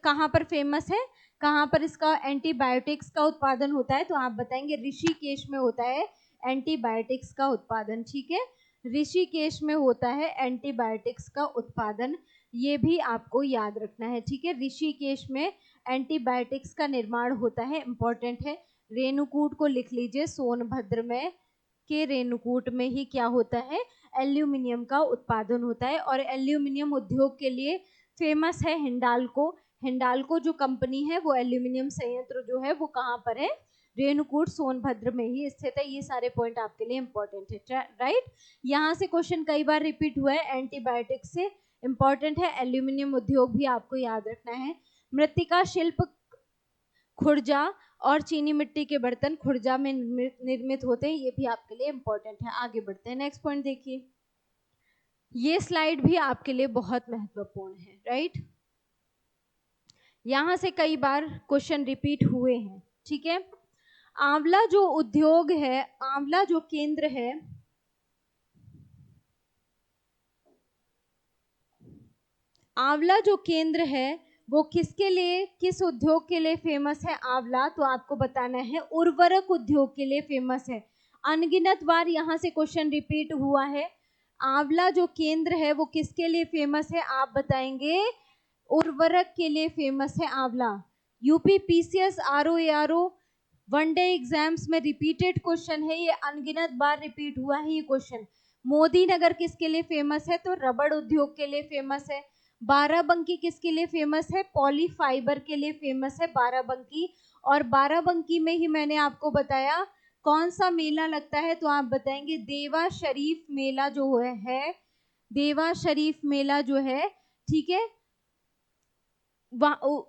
कहाँ पर फेमस है, कहाँ पर इसका एंटीबायोटिक्स का उत्पादन होता है, तो आप बताएंगे ऋषिकेश में होता है एंटीबायोटिक्स का उत्पादन, ठीक है, ऋषिकेश में होता है एंटीबायोटिक्स का उत्पादन, ये भी आपको याद रखना है, ठीक है। ऋषिकेश में एंटीबायोटिक्स का निर्माण होता है, इंपॉर्टेंट है। रेणुकूट को लिख लीजिए, सोनभद्र में के रेणुकूट में ही क्या होता है, एल्यूमिनियम का उत्पादन होता है। और एल्यूमिनियम उद्योग के लिए फेमस है हिंडाल्को। हिंडाल्को जो कंपनी है वो एल्यूमिनियम संयंत्र जो है वो कहाँ पर है, रेणुकूट सोनभद्र में ही स्थित है। ये सारे पॉइंट आपके लिए इंपॉर्टेंट है, राइट। यहाँ से क्वेश्चन कई बार रिपीट हुआ है, एंटीबायोटिक से इंपॉर्टेंट है। एल्यूमिनियम उद्योग भी आपको याद रखना है। मृत्तिका शिल्प खुर्जा और चीनी मिट्टी के बर्तन खुर्जा में निर्मित होते हैं, ये भी आपके लिए इंपॉर्टेंट है। आगे बढ़ते हैं, नेक्स्ट पॉइंट देखिए, ये स्लाइड भी आपके लिए बहुत महत्वपूर्ण है, राइट। यहां से कई बार क्वेश्चन रिपीट हुए हैं, ठीक है। आंवला जो उद्योग है, आंवला जो केंद्र है, आंवला जो केंद्र है वो किसके लिए, किस उद्योग के लिए फेमस है आंवला, तो आपको बताना है उर्वरक उद्योग के लिए फेमस है। अनगिनत बार यहाँ से क्वेश्चन रिपीट हुआ है। आंवला जो केंद्र है वो किसके लिए फेमस है, आप बताएंगे उर्वरक के लिए फेमस है आंवला। UP PCS RO one day exams में रिपीटेड क्वेश्चन है, ये अनगिनत बार रिपीट हुआ है ये क्वेश्चन। मोदी नगर किसके लिए फेमस है, तो रबड़ उद्योग के लिए फेमस है। बाराबंकी किसके लिए फेमस है, पॉली फाइबर के लिए फेमस है बाराबंकी। और बाराबंकी में ही मैंने आपको बताया कौन सा मेला लगता है, तो आप बताएंगे देवा शरीफ मेला जो है, देवा शरीफ मेला जो है, ठीक है,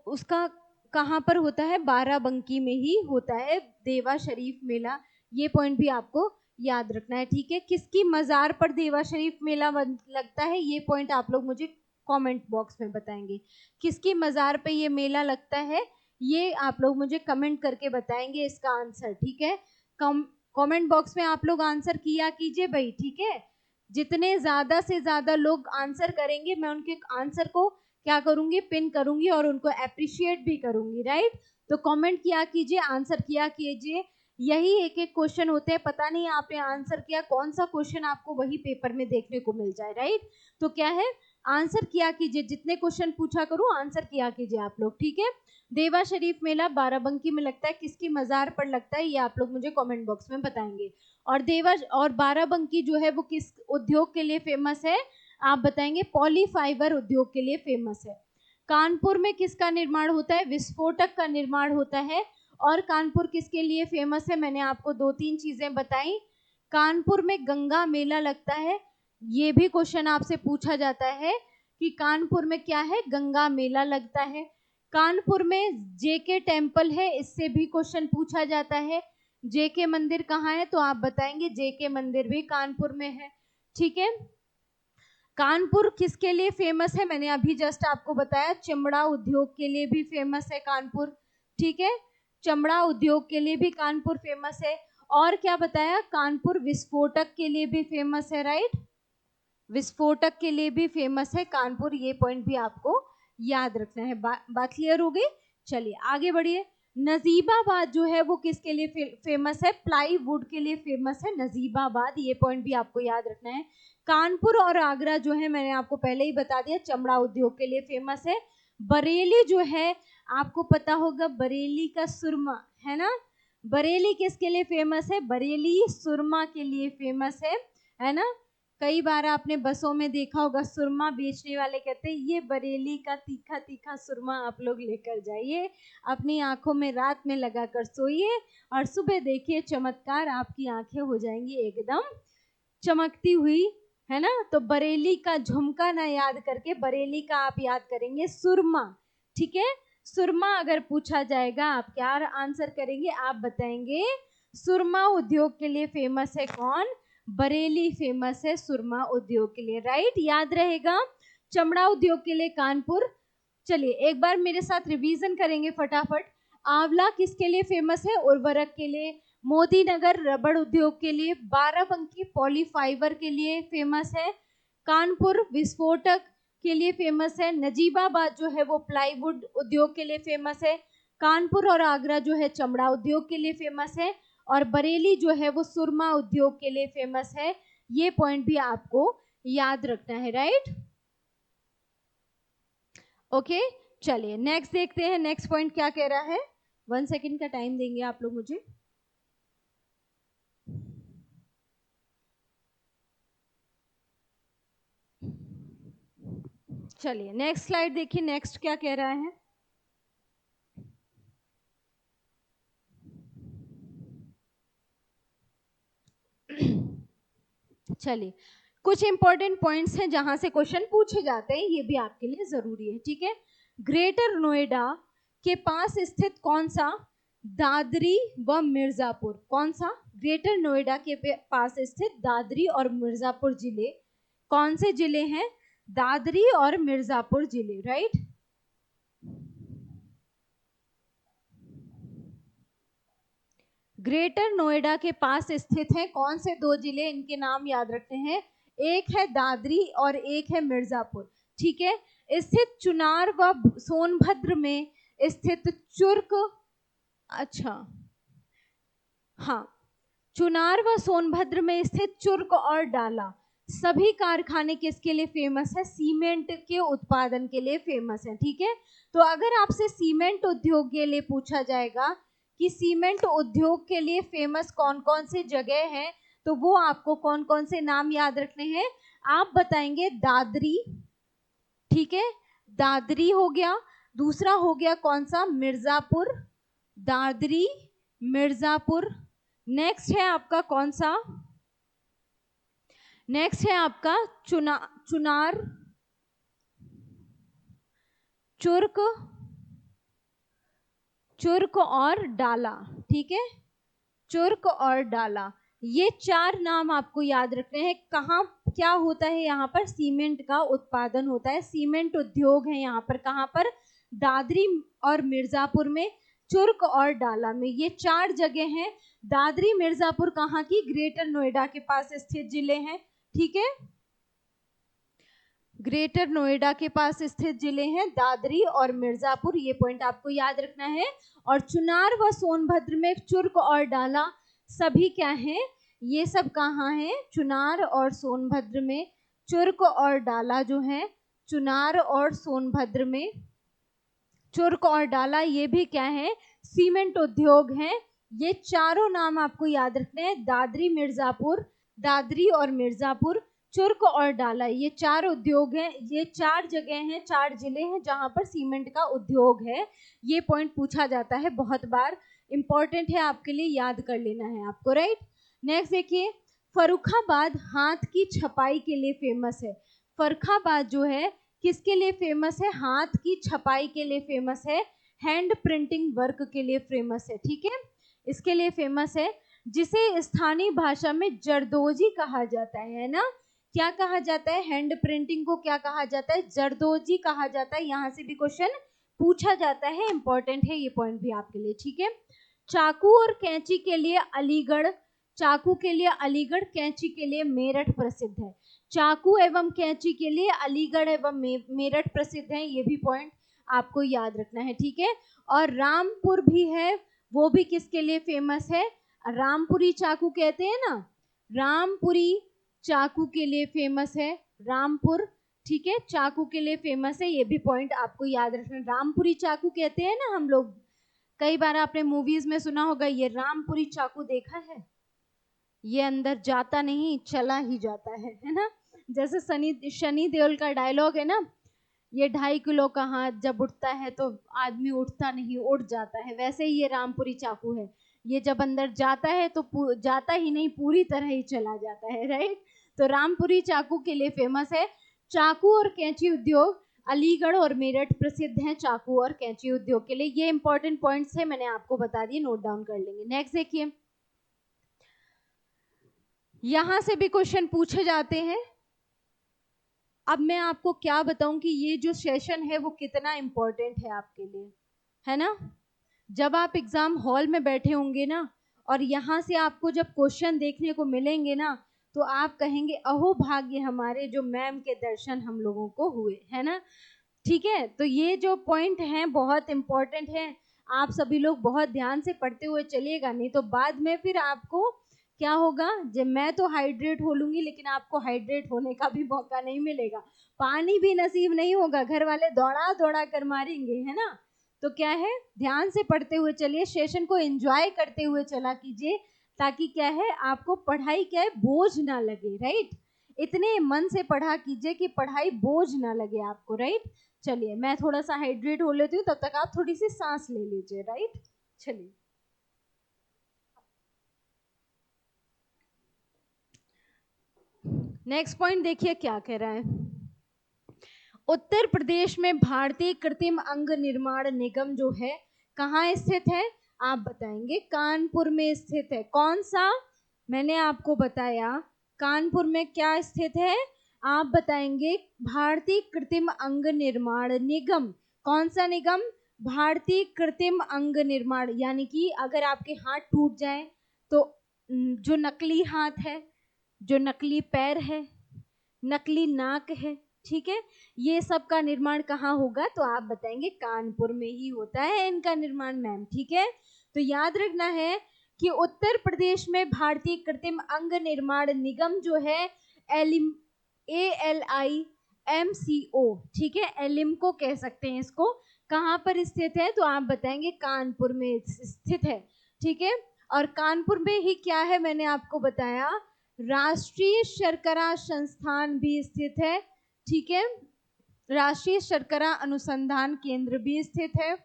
उसका कहाँ पर होता है, बाराबंकी में ही होता है देवा शरीफ मेला। ये पॉइंट भी आपको याद रखना है, ठीक है। किसकी मजार पर देवा शरीफ मेला लगता है, ये पॉइंट आप लोग मुझे कमेंट बॉक्स में बताएंगे। किसकी मजार पे ये मेला लगता है, ये आप लोग मुझे कमेंट करके बताएंगे इसका आंसर, ठीक है। कमेंट बॉक्स में आप लोग आंसर किया कीजिए भाई, ठीक है। जितने ज्यादा से ज्यादा लोग आंसर करेंगे मैं उनके आंसर को क्या करूंगी, पिन करूंगी और उनको अप्रिशिएट भी करूंगी, राइट। तो कमेंट किया कीजिए, आंसर किया कीजिए। यही एक एक क्वेश्चन होते हैं, पता नहीं आपने आंसर किया कौन सा क्वेश्चन आपको वही पेपर में देखने को मिल जाए, राइट। तो क्या है, आंसर किया कीजिए, जितने क्वेश्चन पूछा करूं आंसर किया कीजिए आप लोग, ठीक है। देवा शरीफ मेला बाराबंकी में लगता है, किसकी मजार पर लगता है, ये आप लोग मुझे कमेंट बॉक्स में बताएंगे। और देवा और बाराबंकी जो है वो किस उद्योग के लिए फेमस है, आप बताएंगे पॉली फाइबर उद्योग के लिए फेमस है। कानपुर में किसका निर्माण होता है, विस्फोटक का निर्माण होता है। और कानपुर किसके लिए फेमस है, मैंने आपको 2-3 चीजें बताई। कानपुर में गंगा मेला लगता है, ये भी क्वेश्चन आपसे पूछा जाता है कि कानपुर में क्या है, गंगा मेला लगता है। कानपुर में जेके टेम्पल है, इससे भी क्वेश्चन पूछा जाता है। जेके मंदिर कहाँ है, तो आप बताएंगे जेके मंदिर भी कानपुर में है, ठीक है। कानपुर किसके लिए फेमस है, मैंने अभी जस्ट आपको बताया चमड़ा उद्योग के लिए भी फेमस है कानपुर, ठीक है। चमड़ा उद्योग के लिए भी कानपुर फेमस है। और क्या बताया, कानपुर विस्फोटक के लिए भी फेमस है, राइट। विस्फोटक के लिए भी फेमस है कानपुर, ये पॉइंट भी आपको याद रखना है। बात क्लियर हो गई, चलिए आगे बढ़िए। नजीबाबाद जो है वो किसके लिए फेमस है, प्लाईवुड के लिए फेमस है नजीबाबाद, ये पॉइंट भी आपको याद रखना है। कानपुर और आगरा जो है मैंने आपको पहले ही बता दिया चमड़ा उद्योग के लिए फेमस है। बरेली जो है आपको पता होगा, बरेली का सुरमा है ना, बरेली किसके लिए फेमस है, बरेली सुरमा के लिए फेमस है। है ना। कई बार आपने बसों में देखा होगा, सुरमा बेचने वाले कहते हैं ये बरेली का तीखा तीखा सुरमा आप लोग लेकर जाइए, अपनी आंखों में रात में लगाकर सोइए और सुबह देखिए चमत्कार, आपकी आंखें हो जाएंगी एकदम चमकती हुई, है ना। तो बरेली का झुमका ना याद करके बरेली का आप याद करेंगे सुरमा, ठीक है। सुरमा अगर पूछा जाएगा आप क्या आंसर करेंगे, आप बताएंगे सुरमा उद्योग के लिए फेमस है कौन, बरेली फेमस है सुरमा उद्योग के लिए, राइट, याद रहेगा। चमड़ा उद्योग के लिए कानपुर। चलिए एक बार मेरे साथ रिवीजन करेंगे फटाफट। आंवला किसके लिए फेमस है, उर्वरक के लिए। मोदी नगर रबड़ उद्योग के लिए। बाराबंकी पॉलीफाइबर के लिए फेमस है। कानपुर विस्फोटक के लिए फेमस है। नजीबाबाद जो है वो प्लाईवुड उद्योग के लिए फेमस है। कानपुर और आगरा जो है चमड़ा उद्योग के लिए फेमस है। और बरेली जो है वो सुरमा उद्योग के लिए फेमस है। ये पॉइंट भी आपको याद रखना है, राइट। ओके चलिए नेक्स्ट देखते हैं, नेक्स्ट पॉइंट क्या कह रहा है। 1 सेकेंड का टाइम देंगे आप लोग मुझे। चलिए नेक्स्ट स्लाइड देखिए, नेक्स्ट क्या कह रहा है। चलिए कुछ इंपॉर्टेंट पॉइंट्स हैं जहां से क्वेश्चन पूछे जाते हैं, ये भी आपके लिए जरूरी है, ठीक है। ग्रेटर नोएडा के पास स्थित कौन सा, दादरी व मिर्जापुर, कौन सा, ग्रेटर नोएडा के पास स्थित दादरी और मिर्जापुर जिले, कौन से जिले हैं, दादरी और मिर्जापुर जिले, राइट। ग्रेटर नोएडा के पास स्थित हैं कौन से 2 जिले, इनके नाम याद रखते हैं, एक है दादरी और एक है मिर्जापुर, ठीक है। स्थित चुनार व सोनभद्र में स्थित चुर्क, अच्छा हाँ, चुनार व सोनभद्र में स्थित चुर्क और डाला सभी कारखाने किसके लिए फेमस है, सीमेंट के उत्पादन के लिए फेमस है, ठीक है। तो अगर आपसे सीमेंट उद्योग के लिए पूछा जाएगा कि सीमेंट उद्योग के लिए फेमस कौन कौन से जगह हैं, तो वो आपको कौन कौन से नाम याद रखने हैं, आप बताएंगे दादरी, ठीक है, दादरी हो गया, दूसरा हो गया कौन सा, मिर्जापुर, दादरी मिर्जापुर। नेक्स्ट है आपका कौन सा, नेक्स्ट है आपका चुनार, चुर्क, चुर्क और डाला, ठीक है, चुर्क और डाला, ये 4 नाम आपको याद रखने हैं। कहाँ क्या होता है, यहाँ पर सीमेंट का उत्पादन होता है, सीमेंट उद्योग है यहाँ पर, कहाँ पर, दादरी और मिर्जापुर में, चुर्क और डाला में, ये 4 जगह हैं। दादरी मिर्जापुर कहाँ की, ग्रेटर नोएडा के पास स्थित जिले हैं, ठीक है, ग्रेटर नोएडा के पास स्थित जिले हैं दादरी और मिर्जापुर, ये पॉइंट आपको याद रखना है। और चुनार व सोनभद्र में चुर्क और डाला सभी क्या हैं, ये सब कहाँ हैं, चुनार और सोनभद्र में, चुर्क और डाला जो है, चुनार और सोनभद्र में चुर्क और डाला, ये भी क्या है, सीमेंट उद्योग हैं। ये चारों नाम आपको याद रखने हैं, दादरी मिर्जापुर, दादरी और मिर्जापुर, चुर्क और डाला, ये 4 उद्योग हैं, ये 4 जगह हैं, 4 जिले हैं जहां पर सीमेंट का उद्योग है। ये पॉइंट पूछा जाता है बहुत बार, इंपॉर्टेंट है आपके लिए, याद कर लेना है आपको, राइट। नेक्स्ट देखिए, फर्रुखाबाद हाथ की छपाई के लिए फेमस है। फर्रुखाबाद जो है किसके लिए फेमस है, हाथ की छपाई के लिए फेमस है, हैंड प्रिंटिंग वर्क के लिए फेमस है, ठीक है, इसके लिए फेमस है, जिसे स्थानीय भाषा में जरदोजी कहा जाता है ना, क्या कहा जाता है, हैंड प्रिंटिंग को क्या कहा जाता है, जरदोजी कहा जाता है। यहाँ से भी क्वेश्चन पूछा जाता है, इंपॉर्टेंट है ये पॉइंट भी आपके लिए, ठीक है। चाकू और कैंची के लिए अलीगढ़, चाकू के लिए अलीगढ़, कैंची के लिए मेरठ प्रसिद्ध है। चाकू एवं कैंची के लिए अलीगढ़ एवं मेरठ प्रसिद्ध है, ये भी पॉइंट आपको याद रखना है, ठीक है। और रामपुर भी है, वो भी किसके लिए फेमस है, रामपुरी चाकू कहते हैं ना, रामपुरी चाकू के लिए फेमस है, रामपुर, ठीक है, चाकू के लिए फेमस है, ये भी पॉइंट आपको याद रखना। रामपुरी चाकू कहते हैं ना हम लोग, कई बार आपने मूवीज में सुना होगा, ये रामपुरी चाकू देखा है, ये अंदर जाता नहीं, चला ही जाता है ना। जैसे शनि देओल का डायलॉग है ना, ये 2.5 किलो का हाथ जब उठता है तो आदमी उठता नहीं, उड़ जाता है। वैसे ही ये रामपुरी चाकू है, ये जब अंदर जाता है तो जाता ही नहीं, पूरी तरह ही चला जाता है, राइट। तो रामपुरी चाकू के लिए फेमस है। चाकू और कैंची उद्योग अलीगढ़ और मेरठ प्रसिद्ध हैं चाकू और कैंची उद्योग के लिए। ये इंपॉर्टेंट पॉइंट्स है, मैंने आपको बता दिए, नोट डाउन कर लेंगे। नेक्स्ट देखिए, यहां से भी क्वेश्चन पूछे जाते हैं। अब मैं आपको क्या बताऊं कि ये जो सेशन है वो कितना इंपॉर्टेंट है आपके लिए, है ना। जब आप एग्जाम हॉल में बैठे होंगे ना, और यहाँ से आपको जब क्वेश्चन देखने को मिलेंगे ना, तो आप कहेंगे अहो भाग्य हमारे जो मैम के दर्शन हम लोगों को हुए, है ना। ठीक है, तो ये जो पॉइंट हैं बहुत इंपॉर्टेंट है। आप सभी लोग बहुत ध्यान से पढ़ते हुए चलिएगा, नहीं तो बाद में फिर आपको क्या होगा, जब मैं तो हाइड्रेट हो लूंगी लेकिन आपको हाइड्रेट होने का भी मौका नहीं मिलेगा, पानी भी नसीब नहीं होगा, घर वाले दौड़ा दौड़ा कर मारेंगे, है ना। तो क्या है, ध्यान से पढ़ते हुए चलिए, सेशन को एंजॉय करते हुए चला कीजिए, ताकि क्या है आपको पढ़ाई क्या है बोझ ना लगे, राइट। इतने मन से पढ़ा कीजिए कि पढ़ाई बोझ ना लगे आपको, राइट। चलिए मैं थोड़ा सा हाइड्रेट हो लेती हूँ, तब तक आप थोड़ी सी सांस ले लीजिए, राइट। चलिए, नेक्स्ट पॉइंट देखिए क्या कह रहा है। उत्तर प्रदेश में भारतीय कृत्रिम अंग निर्माण निगम जो है कहाँ स्थित है, आप बताएंगे। कानपुर में स्थित है। कौन सा, मैंने आपको बताया कानपुर में क्या स्थित है, आप बताएंगे। भारतीय कृत्रिम अंग निर्माण निगम, कौन सा निगम, भारतीय कृत्रिम अंग निर्माण। यानी कि अगर आपके हाथ टूट जाए तो जो नकली हाथ है, जो नकली पैर है, नकली नाक है, ठीक है, ये सब का निर्माण कहाँ होगा, तो आप बताएंगे कानपुर में ही होता है इनका निर्माण, मैम, ठीक है। तो याद रखना है कि उत्तर प्रदेश में भारतीय कृत्रिम अंग निर्माण निगम जो है ALIMCO, ठीक है, एलिम्को कह सकते हैं इसको, कहाँ पर स्थित है, तो आप बताएंगे कानपुर में स्थित है, ठीक है। और कानपुर में ही क्या है, मैंने आपको बताया राष्ट्रीय शर्करा संस्थान भी स्थित है, ठीक है, राष्ट्रीय शर्करा अनुसंधान केंद्र भी स्थित है।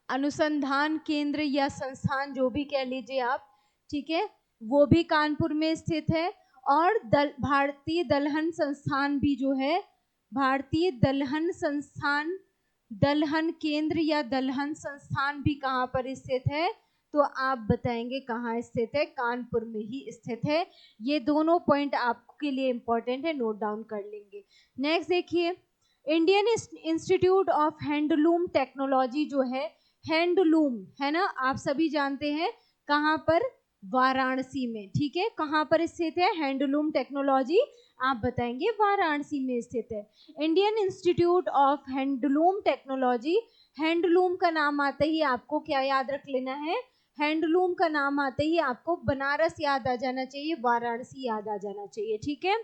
अनुसंधान केंद्र या संस्थान जो भी कह लीजिए आप, ठीक है, वो भी कानपुर में स्थित है। और भारतीय दलहन संस्थान भी जो है, भारतीय दलहन संस्थान, दलहन केंद्र या दलहन संस्थान भी कहाँ पर स्थित है, तो आप बताएंगे कहाँ स्थित है, कानपुर में ही स्थित है। ये दोनों पॉइंट आपके लिए इंपॉर्टेंट है, नोट डाउन कर लेंगे। नेक्स्ट देखिए, Indian institute of handloom technology जो है, हैंडलूम है ना, आप सभी जानते हैं कहाँ पर, वाराणसी में, ठीक है, कहाँ पर स्थित है हैंडलूम टेक्नोलॉजी, आप बताएंगे वाराणसी में स्थित है। Indian institute of handloom technology, handloom का नाम आते ही आपको क्या याद रख लेना है, हैंडलूम का नाम आते ही आपको बनारस याद आ जाना चाहिए, वाराणसी याद आ जाना चाहिए, ठीक है।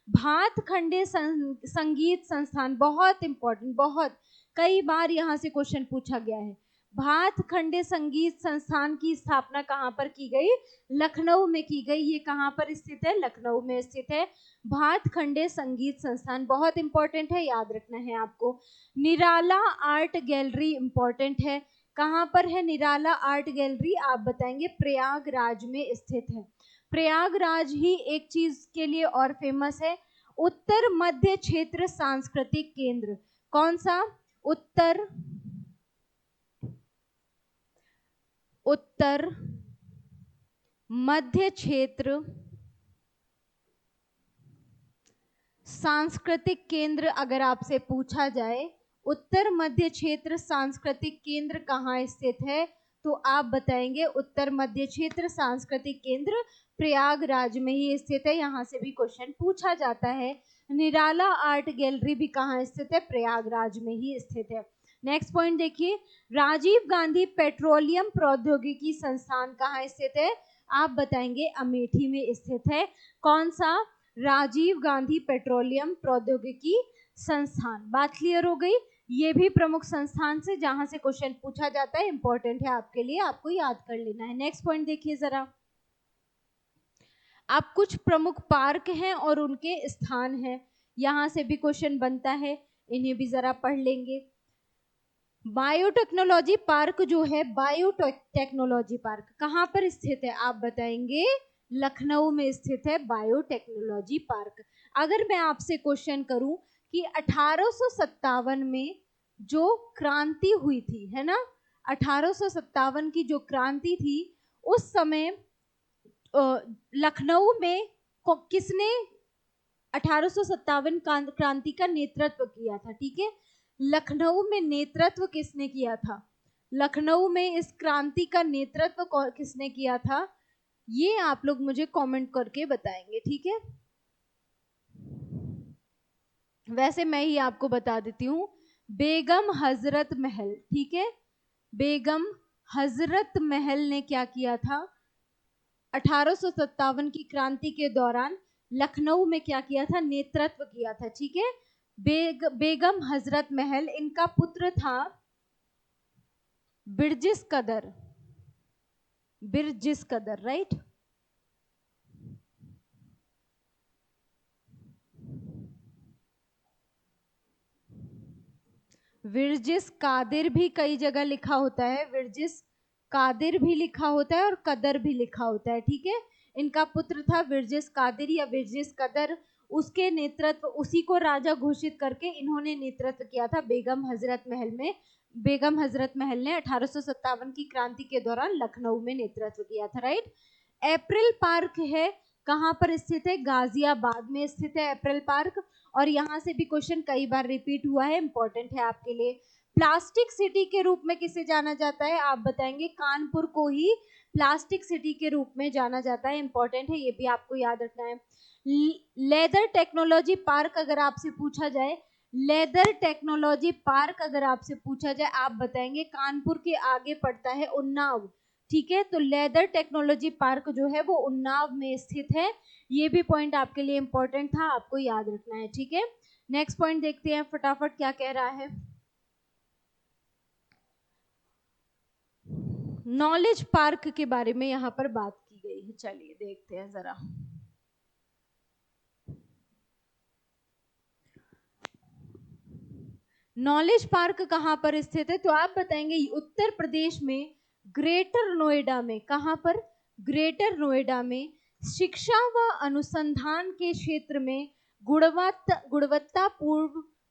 भातखंडे संगीत संस्थान, बहुत इंपॉर्टेंट, बहुत कई बार यहाँ से क्वेश्चन पूछा गया है। भातखंडे संगीत संस्थान की स्थापना कहाँ पर की गई, लखनऊ में की गई। ये कहाँ पर स्थित है, लखनऊ में स्थित है भातखंडे संगीत संस्थान, बहुत इंपॉर्टेंट है, याद रखना है आपको। निराला आर्ट गैलरी इंपॉर्टेंट है, कहाँ पर है निराला आर्ट गैलरी, आप बताएंगे प्रयागराज में स्थित है। प्रयागराज ही एक चीज के लिए और फेमस है, उत्तर मध्य क्षेत्र सांस्कृतिक केंद्र। कौन सा, उत्तर मध्य क्षेत्र सांस्कृतिक केंद्र। अगर आपसे पूछा जाए उत्तर मध्य क्षेत्र सांस्कृतिक केंद्र कहाँ स्थित है, तो आप बताएंगे उत्तर मध्य क्षेत्र सांस्कृतिक केंद्र प्रयागराज में ही स्थित है। यहाँ से भी क्वेश्चन पूछा जाता है। निराला आर्ट गैलरी भी कहाँ स्थित है, प्रयागराज में ही स्थित है। नेक्स्ट पॉइंट देखिए, राजीव गांधी पेट्रोलियम प्रौद्योगिकी संस्थान कहाँ स्थित है, आप बताएंगे अमेठी में स्थित है। कौन सा, राजीव गांधी पेट्रोलियम प्रौद्योगिकी संस्थान। बात क्लियर हो गई। ये भी प्रमुख संस्थान से जहां से क्वेश्चन पूछा जाता है, इंपॉर्टेंट है आपके लिए, आपको याद कर लेना है। नेक्स्ट पॉइंट देखिए जरा, आप कुछ प्रमुख पार्क हैं और उनके स्थान हैं, यहाँ से भी क्वेश्चन बनता है, इन्हें भी जरा पढ़ लेंगे। बायोटेक्नोलॉजी पार्क जो है, बायोटेक्नोलॉजी पार्क कहाँ पर स्थित है आप बताएंगे? लखनऊ में स्थित है बायोटेक्नोलॉजी पार्क। अगर मैं आपसे क्वेश्चन करूं कि 1857 में जो क्रांति हुई थी, है ना, 1857 की जो क्रांति थी, उस समय लखनऊ में किसने 1857 क्रांति का नेतृत्व किया था? ठीक है, लखनऊ में नेतृत्व किसने किया था? लखनऊ में इस क्रांति का नेतृत्व किसने किया था? ये आप लोग मुझे कमेंट करके बताएंगे, ठीक है। वैसे मैं ही आपको बता देती हूँ, बेगम हजरत महल, ठीक है, बेगम हजरत महल ने क्या किया था? 1857 की क्रांति के दौरान लखनऊ में क्या किया था? नेतृत्व किया था, ठीक है। बेगम हजरत महल, इनका पुत्र था बिरजिस कदर, बिरजिस कदर, राइट। विरजिस कादिर भी कई जगह लिखा होता है, विरजिस कादिर भी लिखा होता है और कदर भी लिखा होता है, ठीक है। इनका पुत्र था विरजिस कादिर या विरजिस कदर, उसके नेतृत्व, उसी को राजा घोषित करके इन्होंने नेतृत्व किया था बेगम हजरत महल में। बेगम हजरत महल ने 1857 की क्रांति के दौरान लखनऊ में नेतृत्व किया था, राइट। अप्रैल पार्क है, कहाँ पर स्थित है? गाजियाबाद में स्थित है अप्रैल पार्क। और यहाँ से भी क्वेश्चन कई बार रिपीट हुआ है, इंपॉर्टेंट है आपके लिए। प्लास्टिक सिटी के रूप में किसे जाना जाता है आप बताएंगे? कानपुर को ही प्लास्टिक सिटी के रूप में जाना जाता है, इंपॉर्टेंट है, ये भी आपको याद रखना है। लेदर टेक्नोलॉजी पार्क अगर आपसे पूछा जाए, लेदर टेक्नोलॉजी पार्क अगर आपसे पूछा जाए, आप बताएंगे कानपुर के आगे पड़ता है उन्नाव, ठीक है। तो लेदर टेक्नोलॉजी पार्क जो है वो उन्नाव में स्थित है, ये भी पॉइंट आपके लिए इंपॉर्टेंट था, आपको याद रखना है, ठीक है। नेक्स्ट पॉइंट देखते हैं फटाफट क्या कह रहा है। नॉलेज पार्क के बारे में यहाँ पर बात की गई है, चलिए देखते हैं जरा। नॉलेज पार्क कहाँ पर स्थित है? तो आप बताएंगे उत्तर प्रदेश में ग्रेटर नोएडा में। कहाँ पर? ग्रेटर नोएडा में। शिक्षा व अनुसंधान के क्षेत्र में गुणवत्ता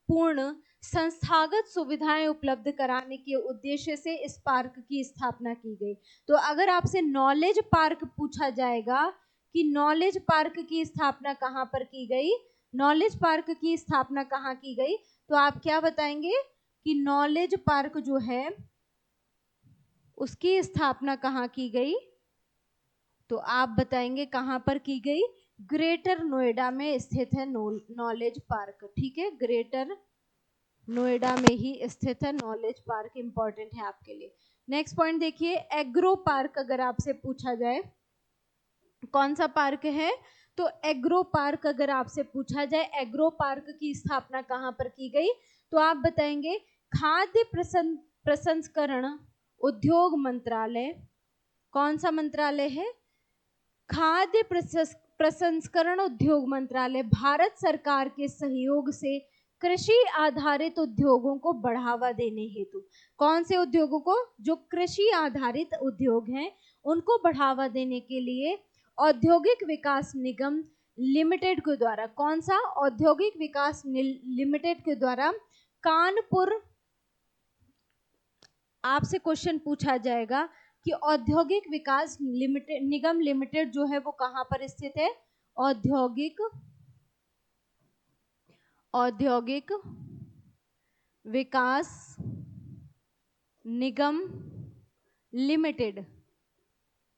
पूर्ण संस्थागत सुविधाएं उपलब्ध कराने के उद्देश्य से इस पार्क की स्थापना की गई। तो अगर आपसे नॉलेज पार्क पूछा जाएगा कि नॉलेज पार्क की स्थापना कहाँ पर की गई, नॉलेज पार्क की स्थापना कहाँ की गई, तो आप क्या बताएंगे कि नॉलेज पार्क जो है उसकी स्थापना कहाँ की गई? तो आप बताएंगे कहाँ पर की गई? ग्रेटर नोएडा में स्थित है नॉलेज पार्क, ठीक है। ग्रेटर नोएडा में ही स्थित है नॉलेज पार्क, इंपॉर्टेंट है आपके लिए। नेक्स्ट पॉइंट देखिए, एग्रो पार्क अगर आपसे पूछा जाए, कौन सा पार्क है? तो एग्रो पार्क अगर आपसे पूछा जाए, एग्रो पार्क की स्थापना कहाँ पर की गई? तो आप बताएंगे खाद्य प्रसंस्करण उद्योग मंत्रालय। कौन सा मंत्रालय है? खाद्य प्रसंस्करण उद्योग मंत्रालय भारत सरकार के सहयोग से कृषि आधारित उद्योगों को बढ़ावा देने हेतु। कौन से उद्योगों को? जो कृषि आधारित उद्योग हैं उनको बढ़ावा देने के लिए औद्योगिक विकास निगम लिमिटेड के द्वारा, कौन सा? औद्योगिक विकास लिमिटेड के द्वारा कानपुर, आपसे क्वेश्चन पूछा जाएगा कि औद्योगिक विकास निगम लिमिटेड जो है वो कहाँ पर स्थित है? औद्योगिक विकास निगम लिमिटेड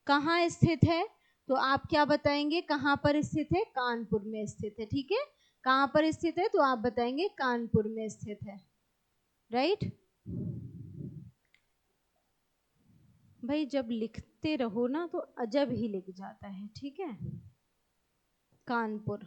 कहाँ स्थित है? तो आप क्या बताएंगे कहाँ पर स्थित है? कानपुर में स्थित है, ठीक है। कहाँ पर स्थित है? तो आप बताएंगे कानपुर में स्थित है, राइट। भाई जब लिखते रहो ना तो अजब ही लिख जाता है, ठीक है। कानपुर,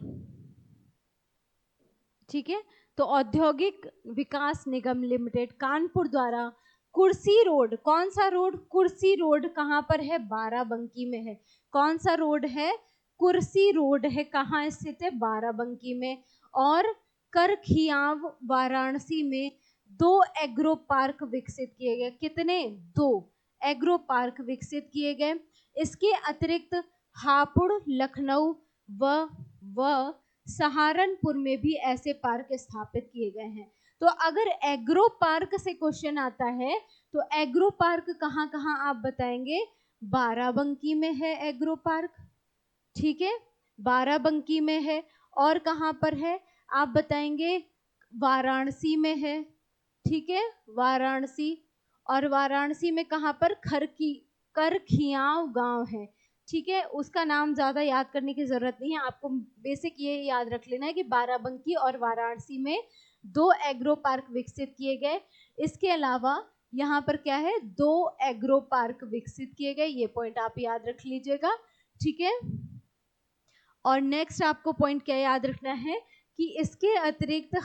ठीक है। तो औद्योगिक विकास निगम लिमिटेड कानपुर द्वारा कुर्सी रोड, कौन सा रोड? कुर्सी रोड कहाँ पर है? बाराबंकी में है। कौन सा रोड है? कुर्सी रोड है, कहाँ स्थित है? बाराबंकी में। और करखियाव वाराणसी में 2 एग्रो पार्क विकसित किए गए। कितने? 2 एग्रो पार्क विकसित किए गए। इसके अतिरिक्त हापुड़, लखनऊ व सहारनपुर में भी ऐसे पार्क स्थापित किए गए हैं। तो अगर एग्रो पार्क से क्वेश्चन आता है तो एग्रो पार्क कहाँ कहाँ आप बताएंगे? बाराबंकी में है एग्रो पार्क, ठीक है, बाराबंकी में है। और कहाँ पर है आप बताएंगे? वाराणसी में है, ठीक है, वाराणसी। और वाराणसी में कहाँ पर? करखियाव गांव है, ठीक है। उसका नाम ज्यादा याद करने की जरूरत नहीं है, आपको बेसिक ये याद रख लेना है कि बाराबंकी और वाराणसी में 2 एग्रो पार्क विकसित किए गए। इसके अलावा यहाँ पर क्या है? 2 एग्रो पार्क विकसित किए गए। ये पॉइंट आप याद रख लीजिएगा, ठीक है। और नेक्स्ट आपको पॉइंट क्या याद रखना है कि इसके अतिरिक्त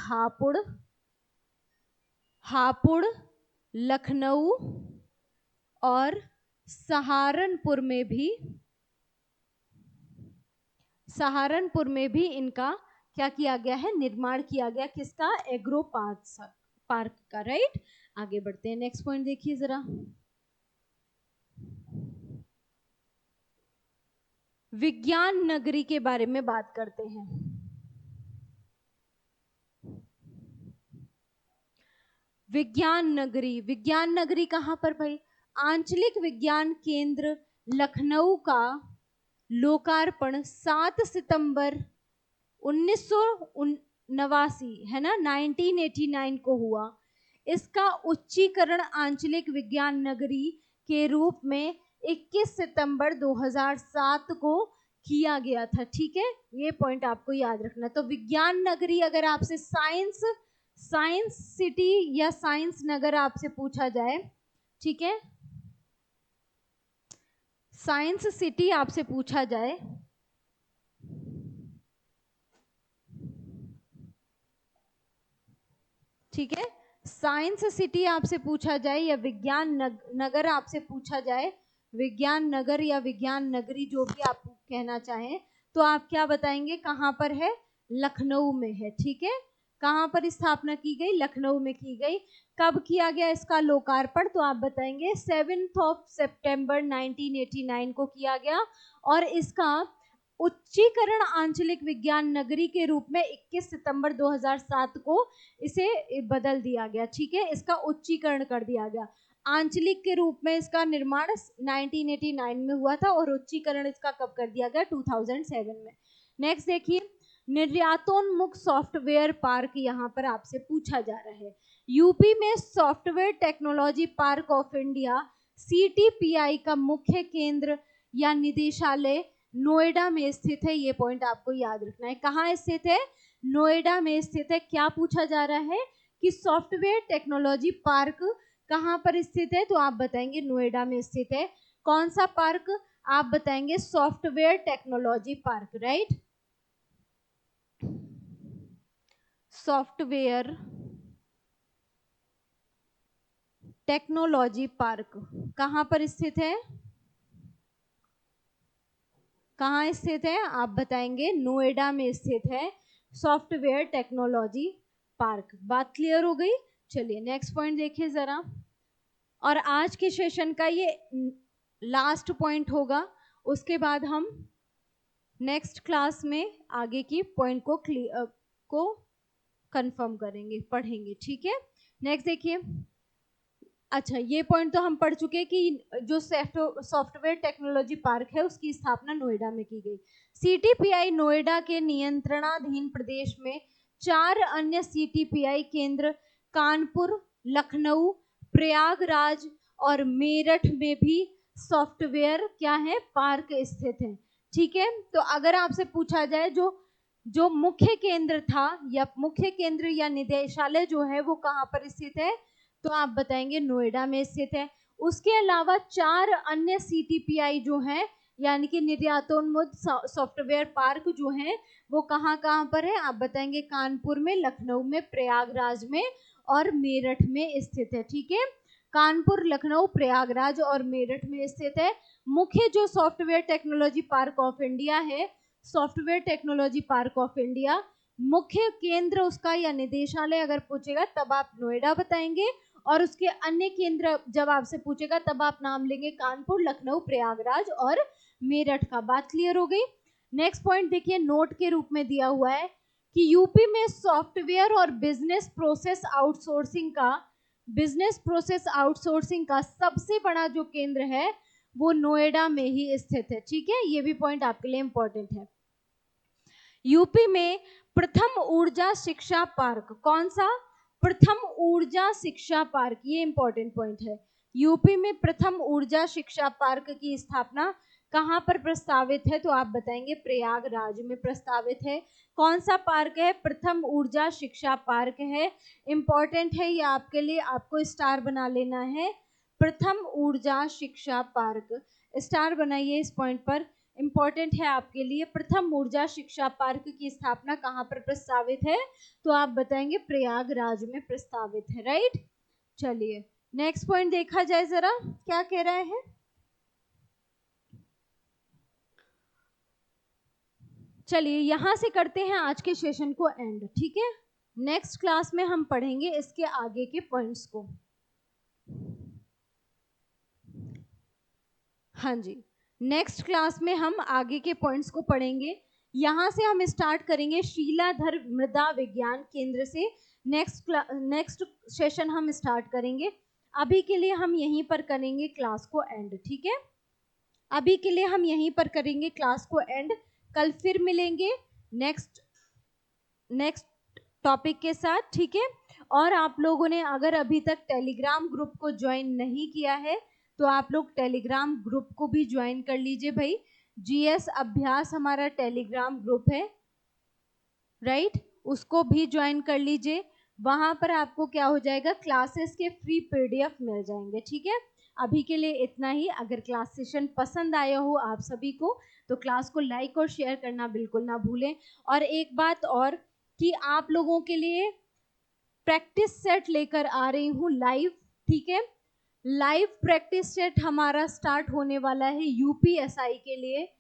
हापुड़, लखनऊ और सहारनपुर में भी इनका क्या किया गया है? निर्माण किया गया। किसका? एग्रो पार्क का, राइट। आगे बढ़ते हैं, नेक्स्ट पॉइंट देखिए जरा। विज्ञान नगरी के बारे में बात करते हैं। विज्ञान नगरी कहां पर भाई? आंचलिक विज्ञान केंद्र लखनऊ का लोकार्पण 7 सितंबर 1989 है ना, 1989 को हुआ। इसका उच्चीकरण आंचलिक विज्ञान नगरी के रूप में 21 सितंबर 2007 को किया गया था, ठीक है। ये पॉइंट आपको याद रखना। तो विज्ञान नगरी अगर आपसे साइंस सिटी या साइंस नगर आपसे पूछा जाए, ठीक है, साइंस सिटी आपसे पूछा जाए, ठीक है, साइंस सिटी आपसे पूछा जाए या विज्ञान नगर आपसे पूछा जाए, विज्ञान नगर या विज्ञान नगरी जो भी आप कहना चाहें, तो आप क्या बताएंगे? कहां पर है? लखनऊ में है, ठीक है। कहां पर स्थापना की गई? लखनऊ में की गई। कब किया गया इसका लोकार्पण? तो आप बताएंगे 7 सितंबर 1989 को किया गया। और इसका उच्चीकरण आंचलिक विज्ञान नगरी के रूप में 21 सितंबर 2007 को इसे बदल दिया गया, ठीक है। इसका उच्चीकरण कर दिया गया। आंचलिक के रूप में इसका निर्माण 1989 में हुआ था और उच्चीकरण इसका कब कर दिया गया? 2007 में। नेक्स्ट देखिए, निर्यातोन्मुख सॉफ्टवेयर पार्क यहाँ पर आपसे पूछा जा रहा है। यूपी में software technology park of India CTPI का मुख्य केंद्र या निदेशालय नोएडा में स्थित है। ये पॉइंट आपको याद रखना है। कहाँ स्थित है? नोएडा में स्थित है। क्या पूछा जा रहा है कि सॉफ्टवेयर टेक्नोलॉजी पार्क कहाँ पर स्थित है? तो आप बताएंगे नोएडा में स्थित है। कौन सा पार्क? आप बताएंगे software technology park, right. Software technology park कहाँ पर स्थित है? कहाँ स्थित है? आप बताएंगे नोएडा में स्थित है सॉफ्टवेयर टेक्नोलॉजी पार्क। बात क्लियर हो गई? चलिए नेक्स्ट पॉइंट देखिए जरा। और आज के सेशन का ये लास्ट पॉइंट होगा, उसके बाद हम नेक्स्ट क्लास में आगे की पॉइंट को कंफर्म करेंगे, पढ़ेंगे, ठीक है। नेक्स्ट देखिए। अच्छा, ये पॉइंट तो हम पढ़ चुके हैं कि जो सॉफ्टवेयर टेक्नोलॉजी पार्क है उसकी स्थापना नोएडा में की गई। CTPI नोएडा के नियंत्रणाधीन प्रदेश में 4 अन्य CTPI केंद्र कानपुर, लखनऊ, प्रयागराज और मेरठ में भी सॉफ्टवेयर क्या है? पार्क स्थित है, ठीक है। तो अगर आपसे पूछा जाए जो मुख्य केंद्र था या निदेशालय जो है वो कहाँ पर स्थित है, तो आप बताएंगे नोएडा में स्थित है। उसके अलावा 4 अन्य CTPI जो हैं यानी कि निर्यातोन्मुख सॉफ्टवेयर पार्क जो हैं वो कहाँ पर है? आप बताएंगे कानपुर में, लखनऊ में, प्रयागराज में और मेरठ में स्थित है, ठीक है। कानपुर, लखनऊ, प्रयागराज और मेरठ में स्थित है। मुख्य जो software technology park of India है software technology park of India. मुख्य केंद्र उसका या निदेशालय अगर पूछेगा तब आप नोएडा बताएंगे, और उसके अन्य केंद्र जब आपसे पूछेगा तब आप नाम लेंगे कानपुर, लखनऊ, प्रयागराज और मेरठ का। बात क्लियर हो गई। नेक्स्ट पॉइंट देखिए, नोट के रूप में दिया हुआ है कि यूपी में सॉफ्टवेयर और बिजनेस प्रोसेस आउटसोर्सिंग का सबसे बड़ा जो केंद्र है वो नोएडा में ही स्थित है। ठीक है, ये भी पॉइंट आपके लिए इंपॉर्टेंट है। यूपी में प्रथम ऊर्जा शिक्षा पार्क, कौन सा? प्रथम ऊर्जा शिक्षा पार्क, ये इंपॉर्टेंट पॉइंट है। यूपी में प्रथम ऊर्जा शिक्षा पार्क की स्थापना कहाँ पर प्रस्तावित है? तो आप बताएंगे प्रयागराज में प्रस्तावित है। कौन सा पार्क है? प्रथम ऊर्जा शिक्षा पार्क है। इंपॉर्टेंट है ये आपके लिए, आपको स्टार बना लेना है। प्रथम ऊर्जा शिक्षा पार्क, स्टार बनाइए इस पॉइंट पर, इंपॉर्टेंट है आपके लिए। प्रथम ऊर्जा शिक्षा पार्क की स्थापना कहाँ पर प्रस्तावित है? तो आप बताएंगे प्रयागराज में प्रस्तावित है। राइट, चलिए नेक्स्ट पॉइंट देखा जाए जरा क्या कह रहे हैं। चलिए यहां से करते हैं आज के सेशन को एंड। ठीक है, नेक्स्ट क्लास में हम पढ़ेंगे इसके आगे के पॉइंट्स को। हाँ जी, नेक्स्ट क्लास में हम आगे के पॉइंट्स को पढ़ेंगे। यहाँ से हम स्टार्ट करेंगे शीलाधर मृदा विज्ञान केंद्र से। नेक्स्ट सेशन हम स्टार्ट करेंगे। अभी के लिए हम यहीं पर करेंगे क्लास को एंड। ठीक है, अभी के लिए हम यहीं पर करेंगे क्लास को एंड। कल फिर मिलेंगे नेक्स्ट टॉपिक के साथ। ठीक है, और आप लोगों ने अगर अभी तक टेलीग्राम ग्रुप को ज्वाइन नहीं किया है तो आप लोग टेलीग्राम ग्रुप को भी ज्वाइन कर लीजिए भाई। जीएस अभ्यास हमारा टेलीग्राम ग्रुप है, राइट, उसको भी ज्वाइन कर लीजिए। वहां पर आपको क्या हो जाएगा, क्लासेस के फ्री पीडीएफ मिल जाएंगे। ठीक है, अभी के लिए इतना ही। अगर क्लास सेशन पसंद आया हो आप सभी को तो क्लास को लाइक और शेयर करना बिल्कुल ना भूलें। और एक बात और कि आप लोगों के लिए प्रैक्टिस सेट लेकर आ रही हूँ लाइव। ठीक है, लाइव प्रैक्टिस सेट हमारा स्टार्ट होने वाला है यूपीएसआई के लिए।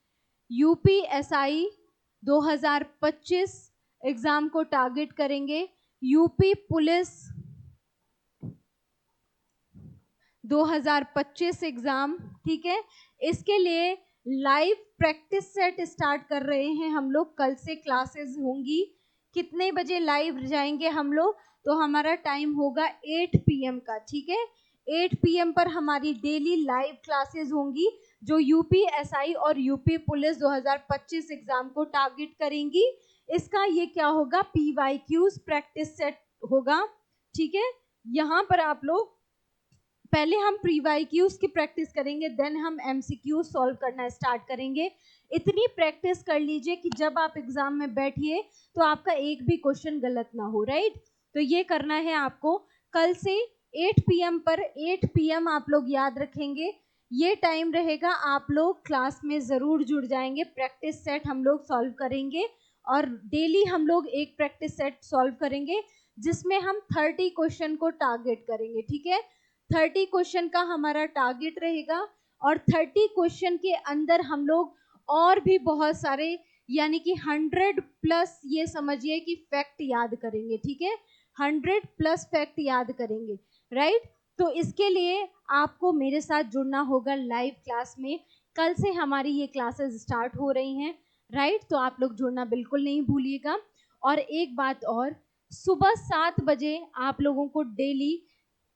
यूपीएसआई 2025 एग्जाम को टारगेट करेंगे। UP police 2025 exam. ठीक है, इसके लिए लाइव प्रैक्टिस सेट स्टार्ट कर रहे हैं हम लोग। कल से क्लासेस होंगी। कितने बजे लाइव जाएंगे हम लोग? तो हमारा टाइम होगा 8 PM का। ठीक है, 8 PM पर हमारी डेली लाइव क्लासेस होंगी जो यूपीएसआई और यूपी पुलिस 2025 एग्जाम को टारगेट करेंगी। इसका ये क्या होगा, PYQs प्रैक्टिस सेट होगा। ठीक है, यहाँ पर आप लोग पहले हम PYQs की प्रैक्टिस करेंगे, देन हम MCQ सॉल्व करना स्टार्ट करेंगे। इतनी प्रैक्टिस कर लीजिए कि जब आप एग्जाम में बैठिए तो आपका एक भी क्वेश्चन गलत ना हो। राइट, तो ये करना है आपको। कल से 8 PM पर 8 PM आप लोग याद रखेंगे, ये टाइम रहेगा। आप लोग क्लास में ज़रूर जुड़ जाएंगे। प्रैक्टिस सेट हम लोग सॉल्व करेंगे और डेली हम लोग एक प्रैक्टिस सेट सॉल्व करेंगे जिसमें हम 30 क्वेश्चन को टारगेट करेंगे। ठीक है, 30 क्वेश्चन का हमारा टारगेट रहेगा और 30 क्वेश्चन के अंदर हम लोग और भी बहुत सारे यानी कि 100+ ये समझिए कि फैक्ट याद करेंगे। ठीक है, 100+ फैक्ट याद करेंगे। राइट, तो इसके लिए आपको मेरे साथ जुड़ना होगा लाइव क्लास में। कल से हमारी ये क्लासेस स्टार्ट हो रही हैं। राइट, तो आप लोग जुड़ना बिल्कुल नहीं भूलिएगा। और एक बात और, सुबह 7 बजे आप लोगों को डेली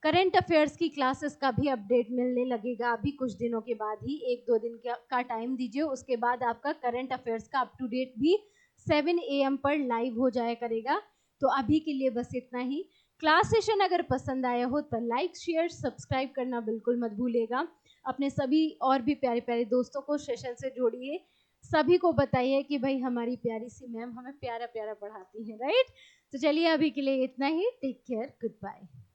करंट अफेयर्स की क्लासेस का भी अपडेट मिलने लगेगा। अभी कुछ दिनों के बाद ही, 1-2 दिन का टाइम दीजिए, उसके बाद आपका करंट अफेयर्स का अप टू डेट भी 7 AM पर लाइव हो जाया करेगा। तो अभी के लिए बस इतना ही। क्लास सेशन अगर पसंद आया हो तो लाइक शेयर सब्सक्राइब करना बिल्कुल मत भूलिएगा। अपने सभी और भी प्यारे प्यारे दोस्तों को सेशन से जोड़िए। सभी को बताइए कि भाई हमारी प्यारी सी मैम हमें प्यारा प्यारा पढ़ाती है। राइट, तो चलिए अभी के लिए इतना ही। Take care, good bye.